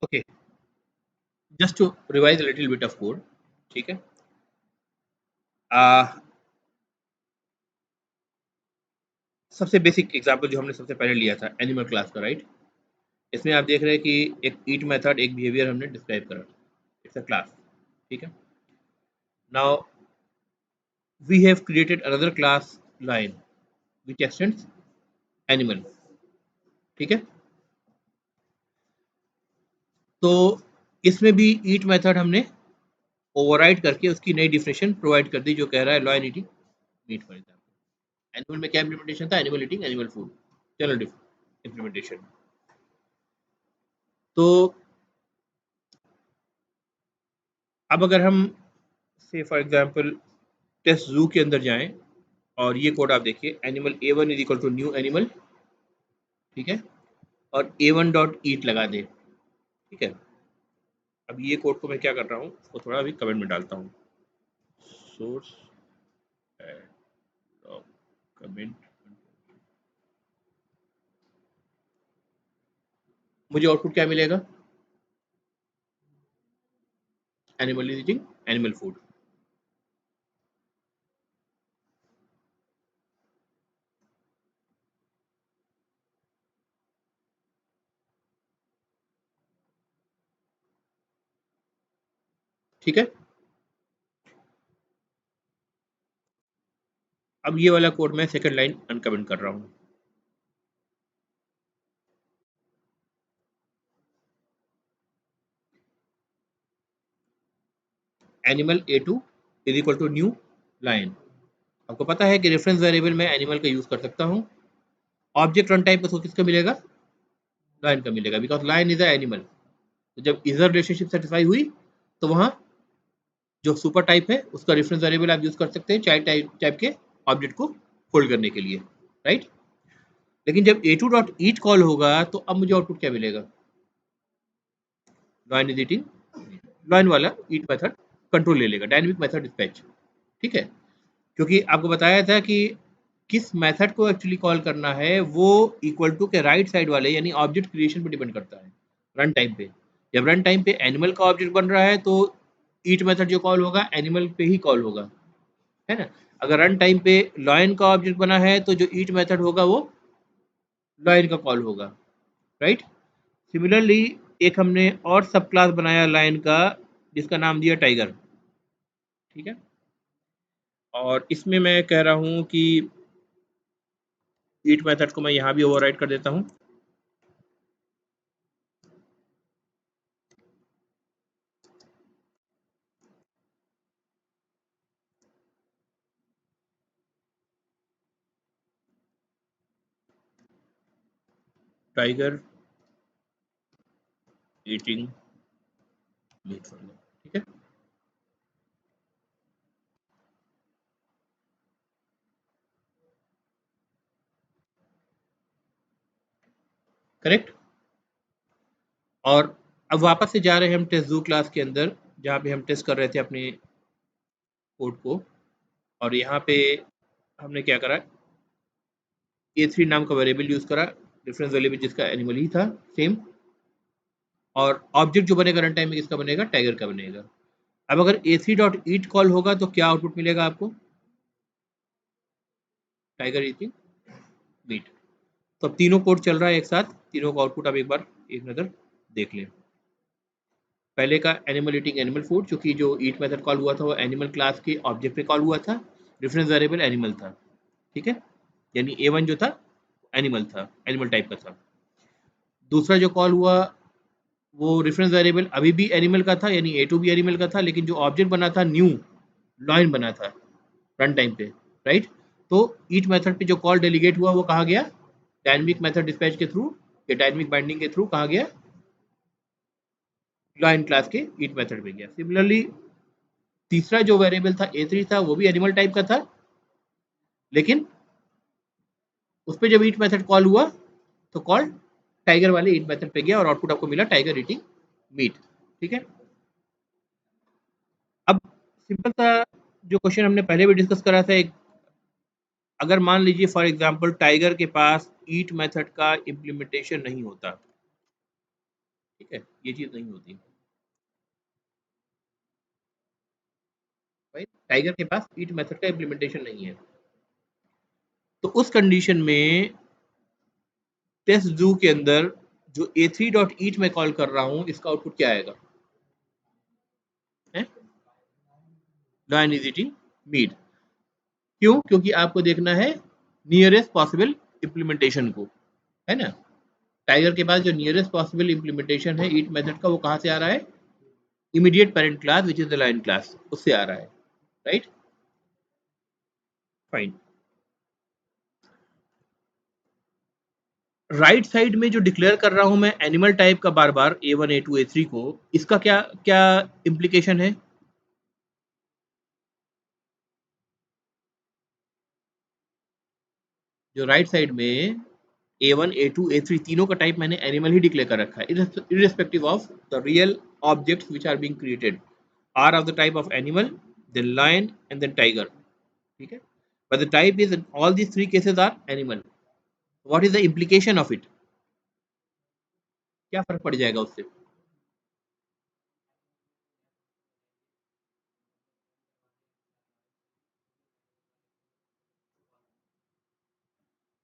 Okay, just to revise little bit of code, ठीक है। सबसे बेसिक एग्जांपल जो हमने सबसे पहले लिया था एनिमल क्लास का, राइट। इसमें आप देख रहे हैं कि एक ईट मेथड, एक बिहेवियर हमने डिस्क्राइब करा, इट्स अ क्लास, ठीक है। Now we have created another class lion which extends animal, ठीक है। तो इसमें भी ईट मेथड हमने ओवरराइड करके उसकी नई डिफिनेशन प्रोवाइड कर दी जो कह रहा है lion eating meat, for example. Animal में क्या इम्प्लीमेंटेशन था, animal eating animal food, general implementation. तो अब अगर हम से फॉर एग्जाम्पल टेस्ट जू के अंदर जाएं और ये कोड आप देखिए, animal A1 is equal to new animal, ठीक है, और A1 डॉट ईट लगा दे, ठीक है। अब ये कोड को मैं क्या कर रहा हूँ, उसको थोड़ा अभी कमेंट में डालता हूँ, सोर्स कमेंट, मुझे आउटपुट क्या मिलेगा, animal is eating animal food. ठीक है, अब ये वाला कोड मैं सेकंड लाइन अनकमेंट कर रहा हूँ। Animal A2 is equal to new lion. आपको पता है कि रेफरेंस वेरिएबल में एनिमल का यूज कर सकता हूँ। ऑब्जेक्ट रन टाइम पर किसका मिलेगा, लाइन का मिलेगा, because line is a animal. तो जब इजर रिलेशनशिप सेटिस्फाई हुई तो वहां जो सुपर टाइप है उसका रेफरेंस वेरिएबल आप यूज कर सकते हैं चाइल्ड टाइप के ऑब्जेक्ट को होल्ड करने के लिए, राइट। लेकिन जब A2 डॉट ईट कॉल होगा तो अब मुझे आउटपुट क्या मिलेगा, लाइन इज ईटिंग, लाइन वाला ईट मेथड कंट्रोल ले लेगा, डायनेमिक मेथड डिस्पैच, ठीक है। क्योंकि आपको बताया था कि किस मेथड को एक्चुअली कॉल करना है वो इक्वल टू के राइट साइड वाले यानी ऑब्जेक्ट क्रिएशन पे डिपेंड करता है, रन टाइम पे। जब रन टाइम पे एनिमल का ऑब्जेक्ट बन रहा है तो ईट मेथड जो कॉल होगा एनिमल पे ही कॉल होगा, है ना। अगर रन टाइम पे लॉयन का ऑब्जेक्ट बना है तो जो ईट मेथड होगा वो लॉयन का कॉल होगा, राइट। सिमिलरली एक हमने और सब क्लास बनाया लाइन का जिसका नाम दिया टाइगर, ठीक है। और इसमें मैं कह रहा हूँ कि ईट मेथड को मैं यहाँ भी ओवरराइड कर देता हूँ। टाइगर ईटिंग मीट फॉर, ठीक है, करेक्ट। और अब वापस से जा रहे हैं हम टेस्ट जू क्लास के अंदर जहाँ पे हम टेस्ट कर रहे थे अपने कोड को। और यहाँ पे हमने क्या करा, A3 नाम का वेरिएबल यूज करा, डिफरेंस वेरिएबल जिसका एनिमल ही था सेम। और ऑब्जेक्ट जो बनेगा रन टाइम में किसका बनेगा, टाइगर का बनेगा। अब अगर A3 डॉट ईट कॉल होगा तो क्या आउटपुट मिलेगा आपको, टाइगर ईटिंग मीट। तो अब तीनों कोड चल रहा है एक साथ, तीनों का आउटपुट आप एक बार एक नज़र देख लें। पहले का एनिमल ईटिंग एनिमल फूड, चूंकि जो ईट मेथड कॉल हुआ था वो एनिमल क्लास के ऑब्जेक्ट पे कॉल हुआ था, रेफरेंस वेरिएबल एनिमल था, ठीक है। यानी A1 जो था एनिमल था, एनिमल टाइप का था। दूसरा जो कॉल हुआ वो रेफरेंस वेरिएबल अभी भी एनिमल का था, यानी A2 भी एनिमल का था, लेकिन जो ऑब्जेक्ट बना था न्यू लॉइन बना था रन टाइम पे, राइट। तो ईच मेथड पे जो कॉल डेलीगेट हुआ वो कहा गया डायनेमिक मेथड डिस्पैच के थ्रू या डायनेमिक बाइंडिंग के थ्रू कहा गया लॉइन क्लास के ईट मेथड पे गया। सिमिलरली तीसरा जो वेरिएबल था A3 था वो भी एनिमल टाइप का था, लेकिन उस पर जब ईट मेथड कॉल हुआ तो कॉल टाइगर वाले ईट मेथड पे गया और आउटपुट आपको मिला टाइगर ईटिंग मीट, ठीक है। अब सिंपल सा जो क्वेश्चन हमने पहले भी डिस्कस करा था, एक अगर मान लीजिए फॉर एग्जांपल टाइगर के पास ईट मेथड का इम्प्लीमेंटेशन नहीं होता, ठीक है, ये चीज नहीं होती भाई, टाइगर के पास ईट मेथड का इम्प्लीमेंटेशन नहीं है। तो उस कंडीशन में टेस्ट डू के अंदर जो a3 डॉट ईट में कॉल कर रहा हूं, इसका आउटपुट क्या आएगा? Non existing meat. क्यों? क्योंकि आपको देखना है नियरेस्ट पॉसिबल इम्प्लीमेंटेशन को, है ना। टाइगर के पास जो नियरेस्ट पॉसिबल इम्प्लीमेंटेशन है ईट मेथड का, वो कहां से आ रहा है? Immediate parent class which is the line class, उससे आ रहा है। Right, fine. राइट साइड में जो डिक्लेयर कर रहा हूं मैं एनिमल टाइप का बार बार A1 A2 A3 को, इसका क्या क्या इम्प्लीकेशन है? जो राइट साइड में A1 A2 A3 तीनों का टाइप मैंने एनिमल ही डिक्लेयर कर रखा है, irrespective of the real objects which are being created are of the type of animal, then lion and then tiger, ठीक है। but the type is in all these three cases are animal. What is the implication of it? क्या फर्क पड़ जाएगा उससे?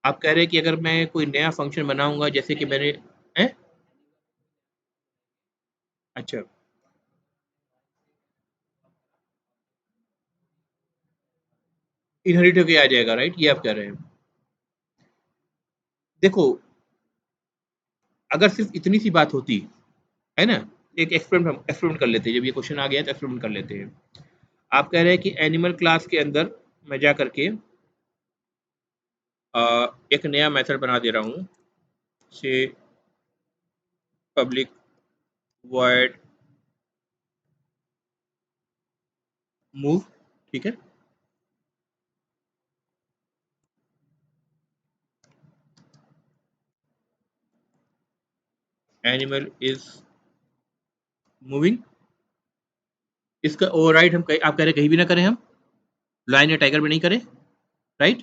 आप कह रहे हैं कि अगर मैं कोई नया फंक्शन बनाऊंगा, जैसे कि मैंने हैं? अच्छा, इनहेरिट होके आ जाएगा, राइट, ये आप कह रहे हैं। देखो, अगर सिर्फ इतनी सी बात होती, है ना, एक एक्सपेरिमेंट कर लेते हैं, जब ये क्वेश्चन आ गया तो एक्सपेरिमेंट कर लेते हैं। आप कह रहे हैं कि एनिमल क्लास के अंदर मैं जा करके एक नया मेथड बना दे रहा हूँ, से पब्लिक वॉइड मूव, ठीक है। एनिमल इज मूविंग, इसका ओवरराइड हम आप कह रहे हैं कहीं भी ना करें, हम लाइन या टाइगर में नहीं करें, राइट।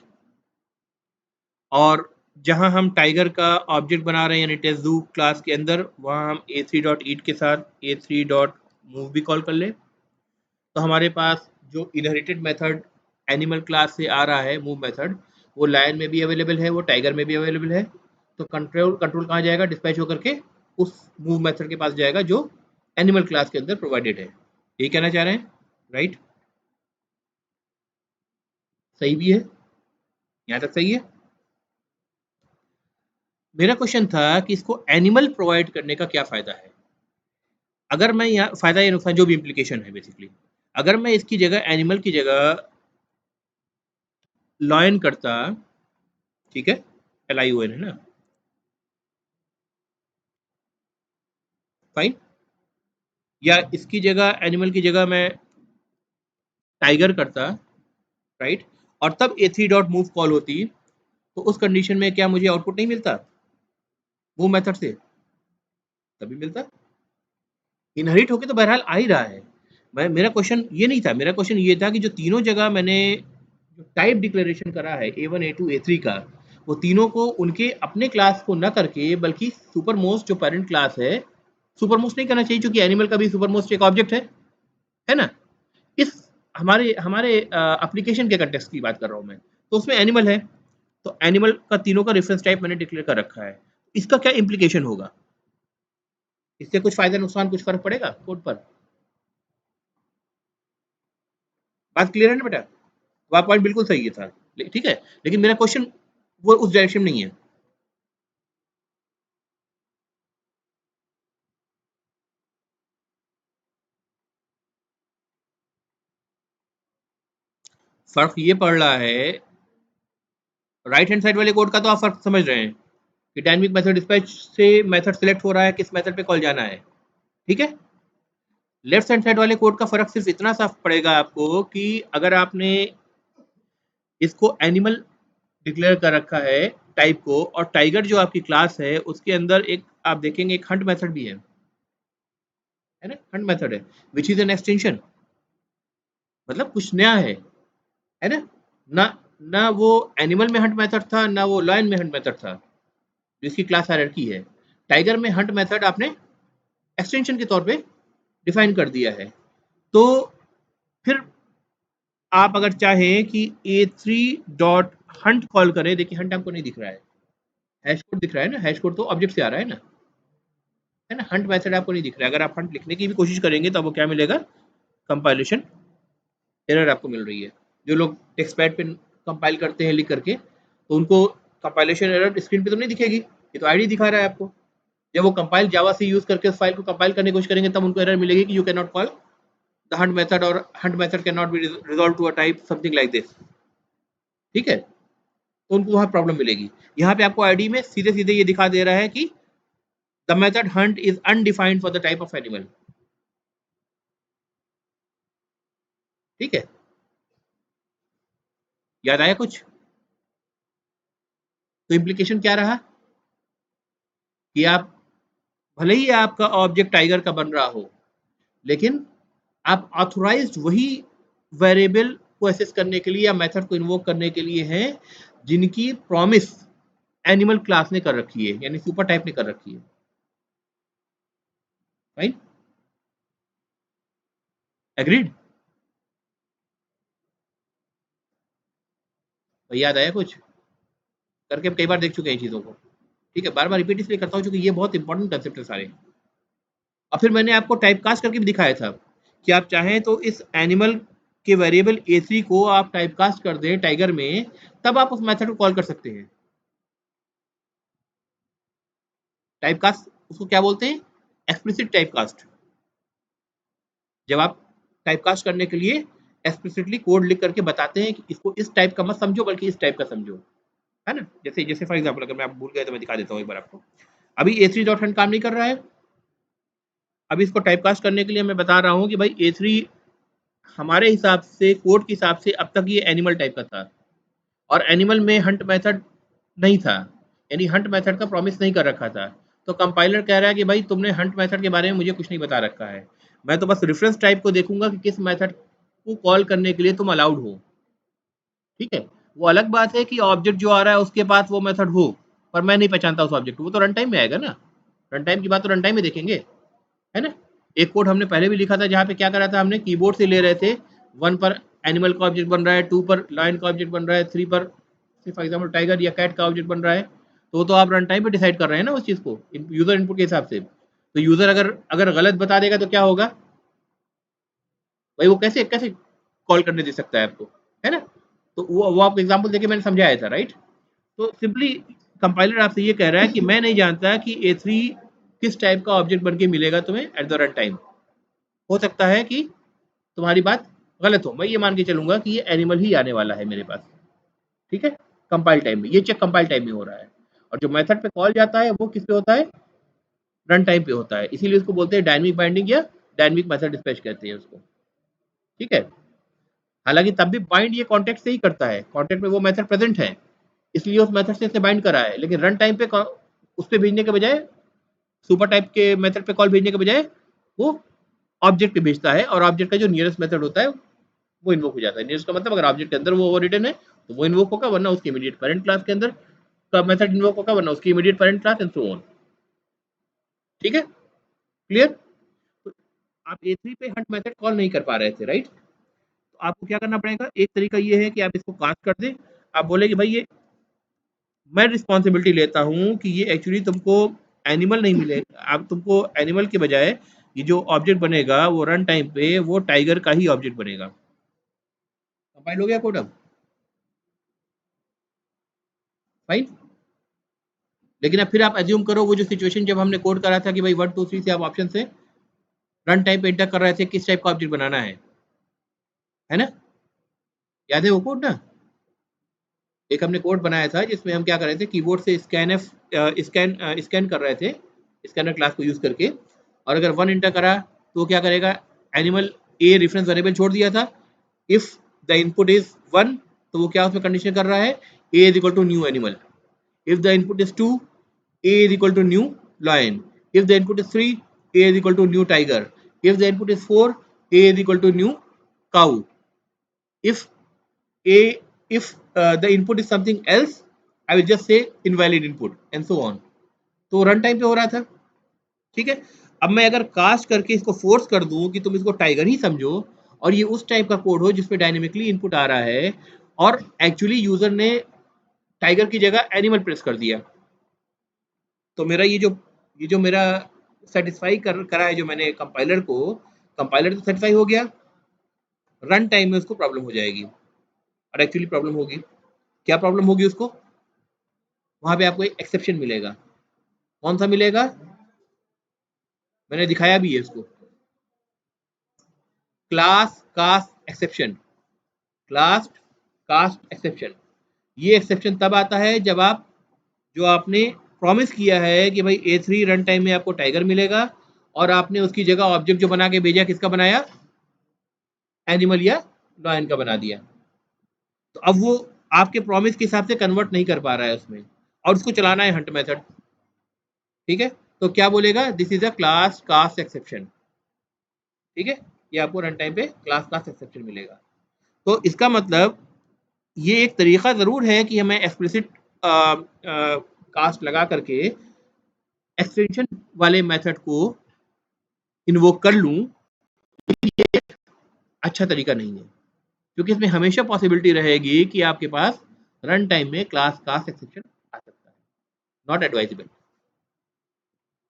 और जहां हम टाइगर का ऑब्जेक्ट बना रहे हैं यानी टेस्ट डू क्लास के अंदर, वहां हम a3 डॉट ईट के साथ a3 डॉट मूव भी कॉल कर ले, तो हमारे पास जो इनहेरिटेड मेथड एनिमल क्लास से आ रहा है मूव मेथड, वो लायन में भी अवेलेबल है, वो टाइगर में भी अवेलेबल है। तो कंट्रोल कंट्रोल कहाँ जाएगा? डिस्पैच होकर के उस मूव मेथड के पास जाएगा जो एनिमल क्लास के अंदर प्रोवाइडेड है। ये कहना चाह रहे हैं, राइट? सही भी है, यहाँ तक सही है। मेरा क्वेश्चन था कि इसको एनिमल प्रोवाइड करने का क्या फायदा है? अगर मैं यहाँ फायदा या नुकसान जो भी इम्प्लीकेशन है बेसिकली, अगर मैं इसकी जगह एनिमल की जगह लॉयन करता, ठीक है, LION है ना, फाइन, या इसकी जगह एनिमल की जगह मैं टाइगर करता, राइट, और तब a3 डॉट मूव कॉल होती, तो उस कंडीशन में क्या मुझे आउटपुट नहीं मिलता मूव मेथड से? तभी मिलता। इनहेरिट होके तो बहरहाल आ ही रहा है। मैं मेरा क्वेश्चन ये नहीं था, मेरा क्वेश्चन ये था कि जो तीनों जगह मैंने जो टाइप डिक्लेरेशन करा है A1 A2 A3 का, वो तीनों को उनके अपने क्लास को न करके बल्कि सुपर मोस्ट जो पेरेंट क्लास है, सुपर मोस्ट नहीं करना चाहिए क्योंकि एनिमल का भी सुपर मोस्ट एक ऑब्जेक्ट है ना। इस हमारे हमारे एप्लीकेशन के कंटेक्स्ट की बात कर रहा हूँ मैं, तो उसमें एनिमल है, तो एनिमल का तीनों का रेफरेंस टाइप मैंने डिक्लेयर कर रखा है। इसका क्या इम्प्लीकेशन होगा? इससे कुछ फायदा नुकसान कुछ फर्क पड़ेगा कोड पर? बात क्लियर है ना बेटा? वह पॉइंट बिल्कुल सही है सर, ठीक है, लेकिन मेरा क्वेश्चन वो उस डायरेक्शन में नहीं है। फर्क ये पड़ रहा है, राइट हैंड साइड वाले कोड का तो आप फर्क समझ रहे हैं कि डायनेमिक मेथड डिस्पैच से मेथड सिलेक्ट हो रहा है किस मेथड पे कॉल जाना है, ठीक है। लेफ्ट हैंड साइड वाले कोड का फर्क सिर्फ इतना सा पड़ेगा आपको कि अगर आपने इसको एनिमल डिक्लेयर कर रखा है टाइप को, और टाइगर जो आपकी क्लास है उसके अंदर एक आप देखेंगे एक हंट मेथड भी है ना, हंट मेथड है विच इज एन एक्सटेंशन, मतलब कुछ नया है ना। ना ना वो एनिमल में हंट मेथड था, ना वो लायन में हंट मेथड था, जिसकी क्लास हायरार्की है। टाइगर में हंट मेथड आपने एक्सटेंशन के तौर पे डिफाइन कर दिया है। तो फिर आप अगर चाहें कि a3.hunt कॉल करें, देखिए हंट आपको नहीं दिख रहा है, हैश कोड दिख रहा है ना, हैश कोड तो ऑब्जेक्ट से आ रहा है ना, हंट मेथड आपको नहीं दिख रहा है। अगर आप हंट लिखने की भी कोशिश करेंगे तो आपको क्या मिलेगा, कंपाइलेशन एरर आपको मिल रही है। जो लोग टेक्स्ट पैड पे कंपाइल करते हैं लिख करके, तो उनको कंपाइलेशन एरर स्क्रीन पे तो नहीं दिखेगी, ये तो आईडी दिखा रहा है आपको। जब वो कंपाइल जावा से यूज करके उस फाइल को कंपाइल करने की कोशिश करेंगे तब उनको एरर मिलेगी कि you can not call the hunt method और hunt method can not be resolve to a type something like this. ठीक है, तो उनको वहां प्रॉब्लम मिलेगी। यहाँ पे आपको आईडी में सीधे सीधे ये दिखा दे रहा है कि the method Hunt is undefined for the type of animal. ठीक है, याद आया कुछ? तो इम्प्लीकेशन क्या रहा कि आप भले ही आपका ऑब्जेक्ट टाइगर का बन रहा हो, लेकिन आप ऑथोराइज्ड वही वेरिएबल को एक्सेस करने के लिए या मेथड को इन्वोक करने के लिए हैं जिनकी प्रॉमिस एनिमल क्लास ने कर रखी है, यानी सुपर टाइप ने कर रखी है। Right, agreed? तो याद आया कुछ? करके हम कई बार देख चुके हैं इन चीजों को। ठीक है, बार बार रिपीट इसलिए करता हूँ क्योंकि ये बहुत इंपॉर्टेंट कंसेप्ट है सारे। और फिर मैंने आपको टाइप कास्ट करके भी दिखाया था कि आप चाहें तो इस एनिमल के वेरिएबल a3 को आप टाइप कास्ट कर दें टाइगर में, तब आप उस मेथड को कॉल कर सकते हैं। टाइप कास्ट उसको क्या बोलते हैं? Explicit type cast. जब आप टाइप कास्ट करने के लिए एक्सप्लिसिटली कोड लिख करके बताते हैं कि इसको इस टाइप का मत समझो बल्कि इस टाइप का समझो, है ना। जैसे जैसे फॉर एग्जाम्पल अगर मैं आप भूल गए तो मैं दिखा देता हूँ एक बार आपको। अभी a3 डॉट हंट काम नहीं कर रहा है। अभी इसको टाइप कास्ट करने के लिए मैं बता रहा हूँ कि भाई a3 हमारे हिसाब से, कोड के हिसाब से अब तक ये एनिमल टाइप का था और एनिमल में हंट मेथड नहीं था, यानी हंट मेथड का प्रॉमिस नहीं कर रखा था। तो कंपाइलर कह रहा है कि भाई तुमने हंट मेथड के बारे में मुझे कुछ नहीं बता रखा है, मैं तो बस रेफरेंस टाइप को देखूंगा कि किस मेथड को कॉल करने के लिए तुम अलाउड हो। ठीक है, वो अलग बात है कि ऑब्जेक्ट जो आ रहा है उसके पास वो मेथड हो, पर मैं नहीं पहचानता उस ऑब्जेक्ट को, वो तो रन टाइम में आएगा ना। रन टाइम की बात तो रन टाइम में देखेंगे, है ना। एक कोड हमने पहले भी लिखा था जहाँ पे क्या करा था, हमने कीबोर्ड से ले रहे थे, 1 पर एनिमल का ऑब्जेक्ट बन रहा है, 2 पर लायन का ऑब्जेक्ट बन रहा है, 3 पर फॉर एग्जाम्पल टाइगर या कैट का ऑब्जेक्ट बन रहा है। तो आप रन टाइम पे डिसाइड कर रहे हैं ना उस चीज़ को यूजर इनपुट के हिसाब से। तो यूजर अगर अगर गलत बता देगा तो क्या होगा भाई, वो कैसे कैसे कॉल करने दे सकता है आपको, है ना। तो वो आपको एग्जाम्पल देके मैंने समझाया था, राइट। तो सिंपली कंपाइलर आपसे ये कह रहा है कि मैं नहीं जानता कि a3 किस टाइप का ऑब्जेक्ट बन के मिलेगा तुम्हें एट द रन टाइम। हो सकता है कि तुम्हारी बात गलत हो, मैं ये मान के चलूंगा कि ये एनिमल ही आने वाला है मेरे पास। ठीक है, कंपाइल टाइम में ये चेक कंपाइल टाइम में हो रहा है। और जो मेथड पे कॉल जाता है वो किस पे होता है, रन टाइम पे होता है, इसीलिए उसको बोलते हैं डायनेमिक बाइंडिंग या डायनेमिक मेथड डिस्पैच कहते हैं उसको। ठीक है, हालांकि तब भी बाइंड ये कॉन्टेक्ट से ही करता है, कॉन्टेक्ट में वो मेथड प्रेजेंट है, इसलिए उस मेथड से इसे बाइंड करा है। लेकिन रन टाइम पे उस पे भेजने के बजाय, सुपर टाइप के मेथड पे कॉल भेजने के बजाय वो ऑब्जेक्ट पे भेजता है, और ऑब्जेक्ट का जो नियरेस्ट मेथड होता है वो इन्वोक हो जाता है। नियरेस्ट का मतलब अगर ऑब्जेक्ट के अंदर वो रिटर्न है तो वो इन्वोक होगा, वरना उसकी इमीडिएट पेरेंट क्लास के अंदर का मेथड इन्वोक होगा, वरना उसकी immediate parent class and so on. ठीक है, क्लियर। तो आप A3 पे हंट मेथड कॉल नहीं कर पा रहे थे, राइट। तो आपको क्या करना पड़ेगा, एक तरीका ये है कि आप इसको कास्ट कर दें। आप बोले कि भाई ये मैं रिस्पॉन्सिबिलिटी लेता हूँ कि ये एक्चुअली तुमको एनिमल नहीं मिले, आप तुमको एनिमल के बजाय ये जो ऑब्जेक्ट बनेगा वो रन टाइम पे वो टाइगर का ही ऑब्जेक्ट बनेगा। कंपाइल हो गया कोड अब, फाइन। लेकिन अब फिर आप एज्यूम करो वो जो सिचुएशन जब हमने कोड करा था कि भाई 1 2 3 से आप ऑप्शन से रन टाइम पे एंटर कर रहे थे किस टाइप का ऑब्जेक्ट बनाना है ना। याद है वो कोड ना, एक हमने कोड बनाया था जिसमें हम क्या कर रहे थे, कीबोर्ड से स्कैन कर रहे थे स्कैनर क्लास को यूज करके, और अगर 1 एंटर करा तो क्या करेगा, एनिमल ए रेफरेंस वेरिएबल छोड़ दिया था। इफ द इनपुट इज 1 तो वो क्या उसमें कंडीशन कर रहा है, a is equal to new animal. If the input is 2, A is equal to new lion. If the input is 3, A is equal to new tiger. If the input is 4, A is equal to new cow. If A if the input is something else, I will just say invalid input and so on. तो run time पे हो रहा था, ठीक है। अब मैं अगर कास्ट करके इसको फोर्स कर दूं कि तुम इसको टाइगर ही समझो और ये उस टाइप का कोड हो जिसमें डायनेमिकली इनपुट आ रहा है और एक्चुअली यूजर ने टाइगर की जगह एनिमल प्रेस कर दिया, तो मेरा ये जो मेरा सेटिस्फाई करा है जो मैंने कंपाइलर को, कंपाइलर तो सेटिस्फाई हो गया, रन टाइम में उसको प्रॉब्लम हो जाएगी और एक्चुअली प्रॉब्लम होगी। क्या प्रॉब्लम होगी उसको? वहां पे आपको एक एक्सेप्शन मिलेगा। कौन सा मिलेगा? मैंने दिखाया भी है इसको, class cast exception. Class cast exception, ये एक्सेप्शन तब आता है जब आप जो आपने प्रॉमिस किया है कि भाई A3 रन टाइम में आपको टाइगर मिलेगा और आपने उसकी जगह ऑब्जेक्ट जो बना के भेजा किसका बनाया? एनिमल या लॉयन का बना दिया। तो अब वो आपके प्रॉमिस के हिसाब से कन्वर्ट नहीं कर पा रहा है उसमें, और उसको चलाना है हंट मेथड। ठीक है, तो क्या बोलेगा? This is a class cast exception. ठीक है, ये आपको रन टाइम पे क्लास कास्ट एक्सेप्शन मिलेगा। तो इसका मतलब ये एक तरीका जरूर है कि हमें एक्सप्लिसिट कास्ट लगा करके एक्सटेंशन वाले मेथड को इन्वोक कर लूं, ये अच्छा तरीका नहीं है, क्योंकि इसमें हमेशा पॉसिबिलिटी रहेगी कि आपके पास रन टाइम में क्लास कास्ट एक्सेप्शन आ सकता है। Not advisable.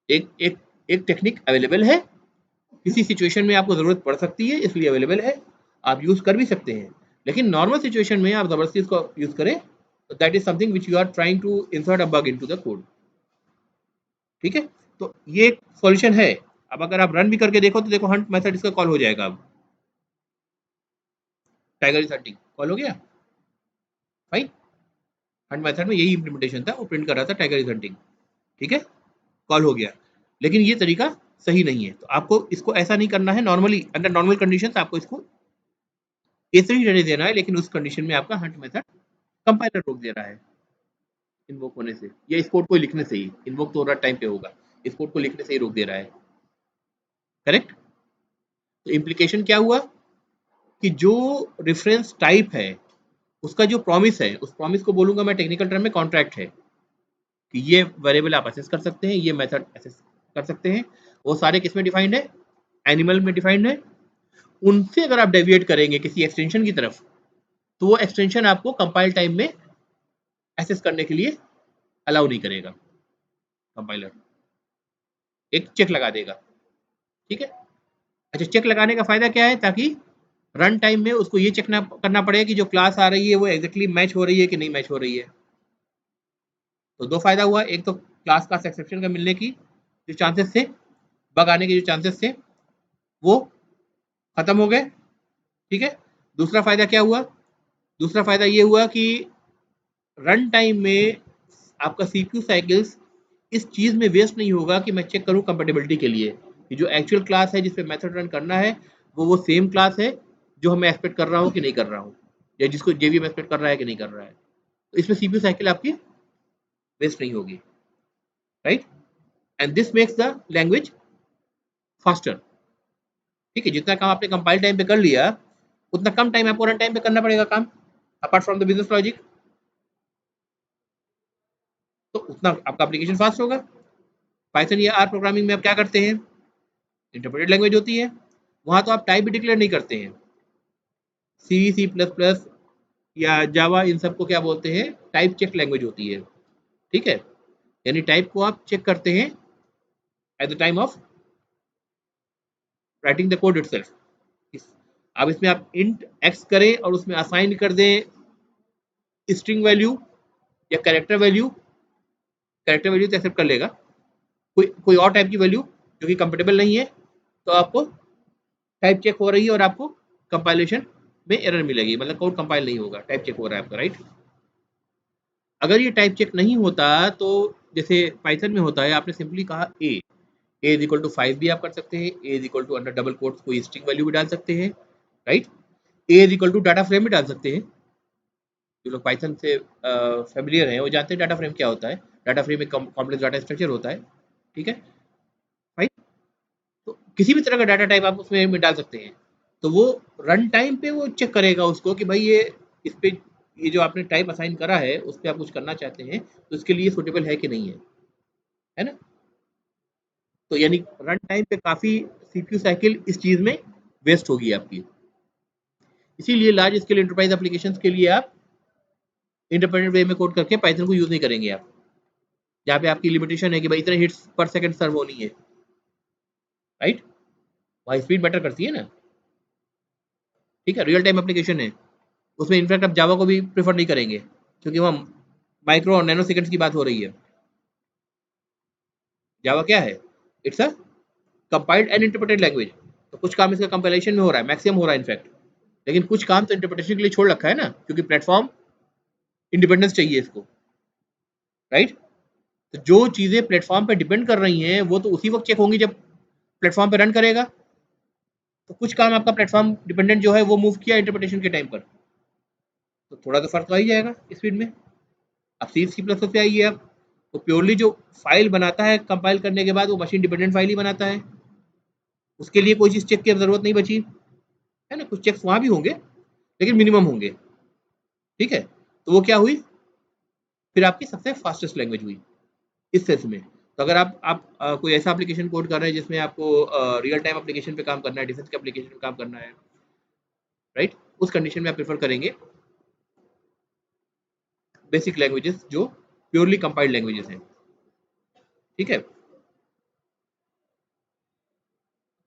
एक एक एक टेक्निक अवेलेबल है, किसी सिचुएशन में आपको जरूरत पड़ सकती है इसलिए अवेलेबल है, आप यूज कर भी सकते हैं, लेकिन नॉर्मल सिचुएशन में आप जबरदस्ती इसको यूज करें तो that is something which you are trying to insert a bug into the code. ठीक है, तो ये एक सॉल्यूशन है। अब अगर आप रन भी करके देखो तो देखो हंट मेथड इसका कॉल हो जाएगा। अब टाइगर इज हंटिंग कॉल हो गया। फाइन, हंट मेथड में यही इंप्लीमेंटेशन था, वो प्रिंट कर रहा था टाइगर इज हंटिंग। ठीक है, कॉल हो गया, लेकिन ये तरीका सही नहीं है। तो आपको इसको ऐसा नहीं करना है। नॉर्मली अंडर नॉर्मल कंडीशन आपको इसको ऐसे ही रहने देना है, लेकिन उस कंडीशन में आपका हंट मेथड कंपाइलर रोक दे रहा है इन्वोक होने से, या इस कोड को लिखने से ही। इन्वोक तो टाइम पे होगा, इस कोड को लिखने से ही रोक दे रहा है। करेक्ट। तो इम्प्लीकेशन क्या हुआ कि जो रेफरेंस टाइप है उसका जो प्रॉमिस है, उस प्रॉमिस को बोलूंगा मैं टेक्निकल टर्म में कॉन्ट्रैक्ट है, कि ये वेरिएबल आप एसेस कर सकते हैं, ये मेथड एसेस कर सकते हैं। वो सारे किस में डिफाइंड है? एनिमल में डिफाइंड है। उनसे अगर आप डेविएट करेंगे किसी एक्सटेंशन की तरफ, तो वो एक्सटेंशन आपको कंपाइल टाइम में एसेस करने के लिए अलाउ नहीं करेगा। कंपाइलर एक चेक लगा देगा। ठीक है, अच्छा, चेक लगाने का फायदा क्या है? ताकि रन टाइम में उसको ये चेक करना पड़े कि जो क्लास आ रही है वो एग्जैक्टली मैच हो रही है कि नहीं मैच हो रही है। तो दो फायदा हुआ, एक तो क्लास का एक्सेप्शन का मिलने की जो चांसेस थे, बग आने के जो चांसेस थे वो खत्म हो गए। ठीक है, दूसरा फायदा क्या हुआ? दूसरा फायदा ये हुआ कि रन टाइम में आपका सीपीयू साइकिल्स इस चीज में वेस्ट नहीं होगा कि मैं चेक करूं कंपेटेबिलिटी के लिए कि जो एक्चुअल क्लास है जिसपे मेथड रन करना है वो सेम क्लास है जो मैं एक्सपेक्ट कर रहा हूं कि नहीं कर रहा हूं, या जिसको जेवीएम एक्सपेक्ट कर रहा है कि नहीं कर रहा है। तो इसमें सीपीयू साइकिल आपकी वेस्ट नहीं होगी। Right, and this makes the language faster. ठीक है, जितना काम आपने कंपाइल टाइम पे कर लिया उतना कम टाइम आपको रन टाइम पे करना पड़ेगा काम, apart from the business logic, तो उतना आपका एप्लीकेशन फास्ट होगा। पाइथन या आर प्रोग्रामिंग में आप क्या करते हैं? इंटरप्रेटेड लैंग्वेज होती है, वहां तो आप टाइप भी डिक्लेयर नहीं करते हैं। सी सी प्लस प्लस या जावा इन सबको क्या बोलते हैं? टाइप चेक लैंग्वेज होती है। ठीक है, यानी टाइप को आप चेक करते हैं at the time of writing the code itself. अब इसमें आप इंट एक्स करें और उसमें असाइन कर दें स्ट्रिंग वैल्यू या कैरेक्टर वैल्यू तो एक्सेप्ट कर लेगा, कोई और टाइप की वैल्यू जो कि कंपेटेबल नहीं है तो आपको टाइप चेक हो रही है और आपको कंपाइलेशन में एरर मिलेगी, मतलब कोड कंपाइल नहीं होगा, टाइप चेक हो रहा है आपका। राइट, अगर ये टाइप चेक नहीं होता तो जैसे पाइथन में होता है, आपने सिंपली कहा ए इज इक्वल टू 5 भी आप कर सकते हैं, a is equal to under double quotes कोई स्ट्रिंग वैल्यू भी डाल सकते हैं। Right, a is equal to data frame भी डाल सकते हैं। जो लोग पाइथन से फेमिलियर हैं वो जानते हैं डाटा फ्रेम क्या होता है। डाटा फ्रेम एक कॉम्प्लेक्स डाटा स्ट्रक्चर होता है। ठीक है, राइट, तो किसी भी तरह का डाटा टाइप आप उसमें में डाल सकते हैं। तो वो रन टाइम पे वो चेक करेगा उसको कि भाई ये इस पे ये जो आपने टाइप असाइन करा है उस पर आप कुछ करना चाहते हैं तो इसके लिए सुटेबल है कि नहीं है, है ना। तो यानी रन टाइम पे काफी सीपीयू साइकिल इस चीज में वेस्ट होगी आपकी। इसीलिए लार्ज स्केल एंटरप्राइज एप्लीकेशंस के लिए आप इंडिपेंडेंट वे में कोड करके पाइथन को यूज नहीं करेंगे आप, जहाँ पे आपकी लिमिटेशन है कि भाई इतने हिट्स पर सेकंड सर्व होनी है, राइट। वहाँ स्पीड मैटर करती है ना, ठीक है। रियल टाइम एप्लीकेशन है, उसमें इनफैक्ट आप जावा को भी प्रेफर नहीं करेंगे, क्योंकि वहाँ माइक्रो और नैनो सेकंड्स की बात हो रही है। जावा क्या है? It's a compiled and interpreted language. तो कुछ काम इसका कंपाइलेशन में हो रहा है, मैक्सिमम हो रहा है इनफैक्ट, लेकिन कुछ काम तो इंटरप्रिटेशन के लिए छोड़ रखा है ना, क्योंकि प्लेटफॉर्म इंडिपेंडेंस चाहिए इसको, राइट। तो जो चीजें प्लेटफॉर्म पे डिपेंड कर रही हैं वो तो उसी वक्त चेक होंगी जब प्लेटफॉर्म पे रन करेगा। तो कुछ काम आपका प्लेटफॉर्म डिपेंडेंट जो है वो मूव किया इंटरप्रिटेशन के टाइम पर, तो थोड़ा तो फर्क तो आ ही जाएगा स्पीड में। अब सी प्लस पे आइए आप, तो प्योरली जो फाइल बनाता है कंपाइल करने के बाद वो मशीन डिपेंडेंट फाइल ही बनाता है, उसके लिए कोई चीज चेक की जरूरत नहीं बची है ना। कुछ चेक्स वहां भी होंगे लेकिन मिनिमम होंगे, ठीक है। तो वो क्या हुई, फिर आपकी सबसे फास्टेस्ट लैंग्वेज हुई इस सेंस में। तो अगर आप कोई ऐसा एप्लीकेशन कोड कर रहे हैं जिसमें आपको रियल टाइम एप्लीकेशन पे काम करना है, डिफेंस के एप्लीकेशन पे काम करना है, राइट, उस कंडीशन में आप प्रेफर करेंगे बेसिक लैंग्वेजेस जो प्योरली कंपाइल्ड लैंग्वेजेस हैं, ठीक है।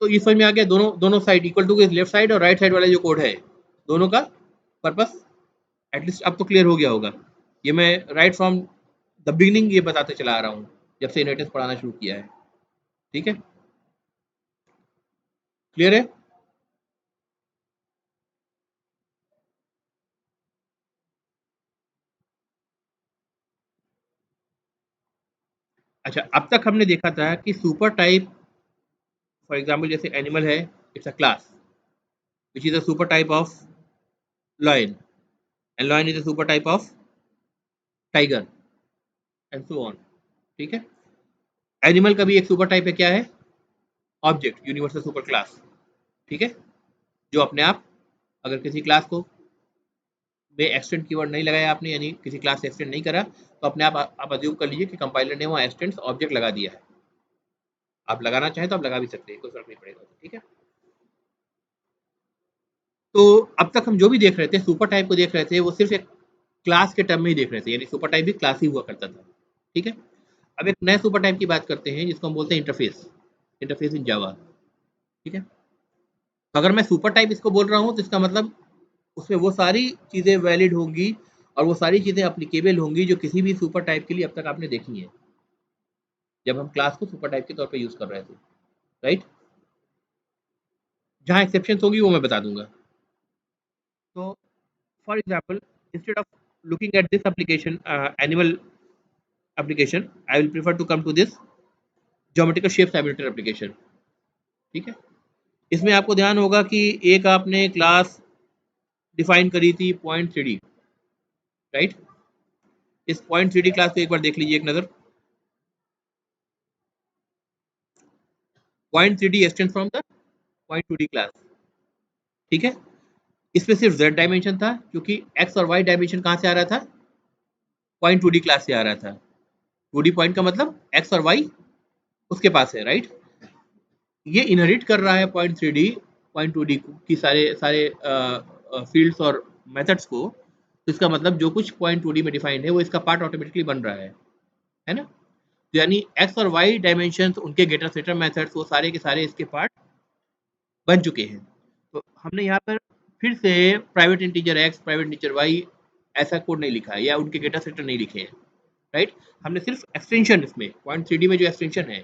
तो ये समझ में आ गया, दोनों दोनों साइड इक्वल टू के लेफ्ट साइड और राइट साइड वाला जो कोड है, दोनों का पर्पस एटलीस्ट अब तो क्लियर हो गया होगा। ये मैं राइट फ्रॉम द बिगिनिंग ये बताते चला आ रहा हूँ, जब से इनहेरिटेंस पढ़ाना शुरू किया है, ठीक है। क्लियर है? अच्छा, अब तक हमने देखा था कि सुपर टाइप, फॉर एग्जाम्पल जैसे एनिमल है, it's a class which is a super type of lion, and lion is a super type of tiger, and so on, ठीक है। एनिमल का भी एक सुपर टाइप है, क्या है? ऑब्जेक्ट, यूनिवर्सल सुपर क्लास, ठीक है। जो अपने आप, अगर किसी क्लास को में एक्सटेंड कीवर्ड नहीं लगाया आपने, यानी किसी क्लास से एक्सटेंड नहीं करा, तो अपने आप अज्यूम कर लीजिए कि कंपाइलर ने वहाँ एक्सटेंड ऑब्जेक्ट लगा दिया है। आप लगाना चाहें तो आप लगा भी सकते हैं, कोई फर्क नहीं पड़ेगा, ठीक है। तो अब तक हम जो भी देख रहे थे, सुपर टाइप को देख रहे थे, वो सिर्फ एक क्लास के टर्म में ही देख रहे थे, यानी सुपर टाइप भी क्लास ही हुआ करता था, ठीक है। अब एक नए सुपर टाइप की बात करते हैं जिसको हम बोलते हैं इंटरफेस, इंटरफेस इन जावा, ठीक है। तो अगर मैं सुपर टाइप इसको बोल रहा हूँ तो इसका मतलब उसमें वो सारी चीजें वैलिड होंगी और वो सारी चीजें अप्लीकेबल होंगी जो किसी भी सुपर टाइप के लिए अब तक आपने देखी है, जब हम क्लास को सुपर टाइप के तौर पे यूज कर रहे थे, राइट। जहाँ एक्सेप्शन होगी वो मैं बता दूंगा। तो for example, instead of looking at this application, animal application, I will prefer to come to this geometrical shape simulator application, ठीक है। इसमें आपको ध्यान होगा कि एक आपने क्लास डिफाइन करी थी पॉइंट थ्री डी, राइट। इस पॉइंट थ्री डी क्लास को एक बार देख लीजिए एक नजर। Point three D extend from the point two D class, ठीक है। इसमें सिर्फ z डायमेंशन था, क्योंकि x और y डायमेंशन कहाँ से आ रहा था? पॉइंट टू डी क्लास से आ रहा था। टू डी पॉइंट का मतलब x और y उसके पास है, राइट। ये इनहेरिट कर रहा है point three D, point two D की सारे सारे फील्ड्स और मेथड्स को। तो इसका मतलब जो कुछ पॉइंट टू डी में डिफाइंड है वो इसका पार्ट ऑटोमेटिकली बन रहा है ना। तो यानी x और y डायमेंशन, उनके गेटर सेटर मेथड्स, वो सारे के सारे इसके पार्ट बन चुके हैं। तो हमने यहाँ पर फिर से private integer x, private integer y ऐसा कोड नहीं लिखा है, या उनके गेटर सेटर नहीं लिखे हैं, राइट। हमने सिर्फ एक्सटेंशन, इसमें पॉइंट थ्री डी में जो एक्सटेंशन है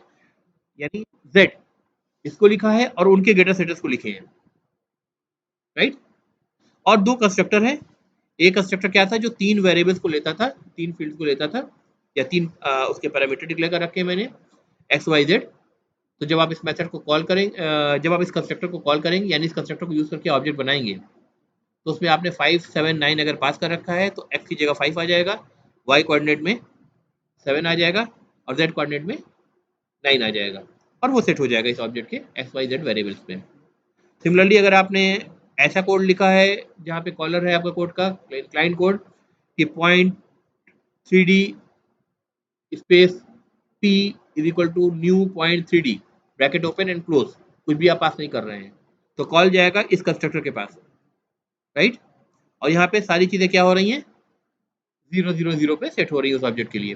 यानी z, इसको लिखा है और उनके गेटर सेटर्स को लिखे हैं, राइट। और दो कंस्ट्रक्टर है। एक कंस्ट्रक्टर क्या था जो तीन वेरिएबल्स को लेता था, तीन फील्ड्स को लेता था, या तीन उसके पैरामीटर डिक्लेयर कर रखे हैं मैंने, एक्स वाई जेड। तो जब आप इस मेथड को कॉल करेंगे, जब आप इस कंस्ट्रक्टर को कॉल करेंगे यानी इस कंस्ट्रक्टर को यूज करके ऑब्जेक्ट बनाएंगे, तो उसमें आपने 5 7 9 अगर पास कर रखा है तो x की जगह 5 आ जाएगा, y कोऑर्डिनेट में 7 आ जाएगा और z कोऑर्डिनेट में 9 आ जाएगा, और वो सेट हो जाएगा इस ऑब्जेक्ट के एक्स वाई जेड वेरिएबल्स में। सिमिलरली अगर आपने ऐसा कोड लिखा है जहाँ पे कॉलर है आपका कोड का क्लाइंट कोड कि point three D space p is equal to new point three D, bracket open and close, कुछ भी आप पास नहीं कर रहे हैं, तो कॉल जाएगा इस कंस्ट्रक्टर के पास, राइट। और यहाँ पे सारी चीजें क्या हो रही हैं, 0 0 0 पे सेट हो रही है उस ऑब्जेक्ट के लिए।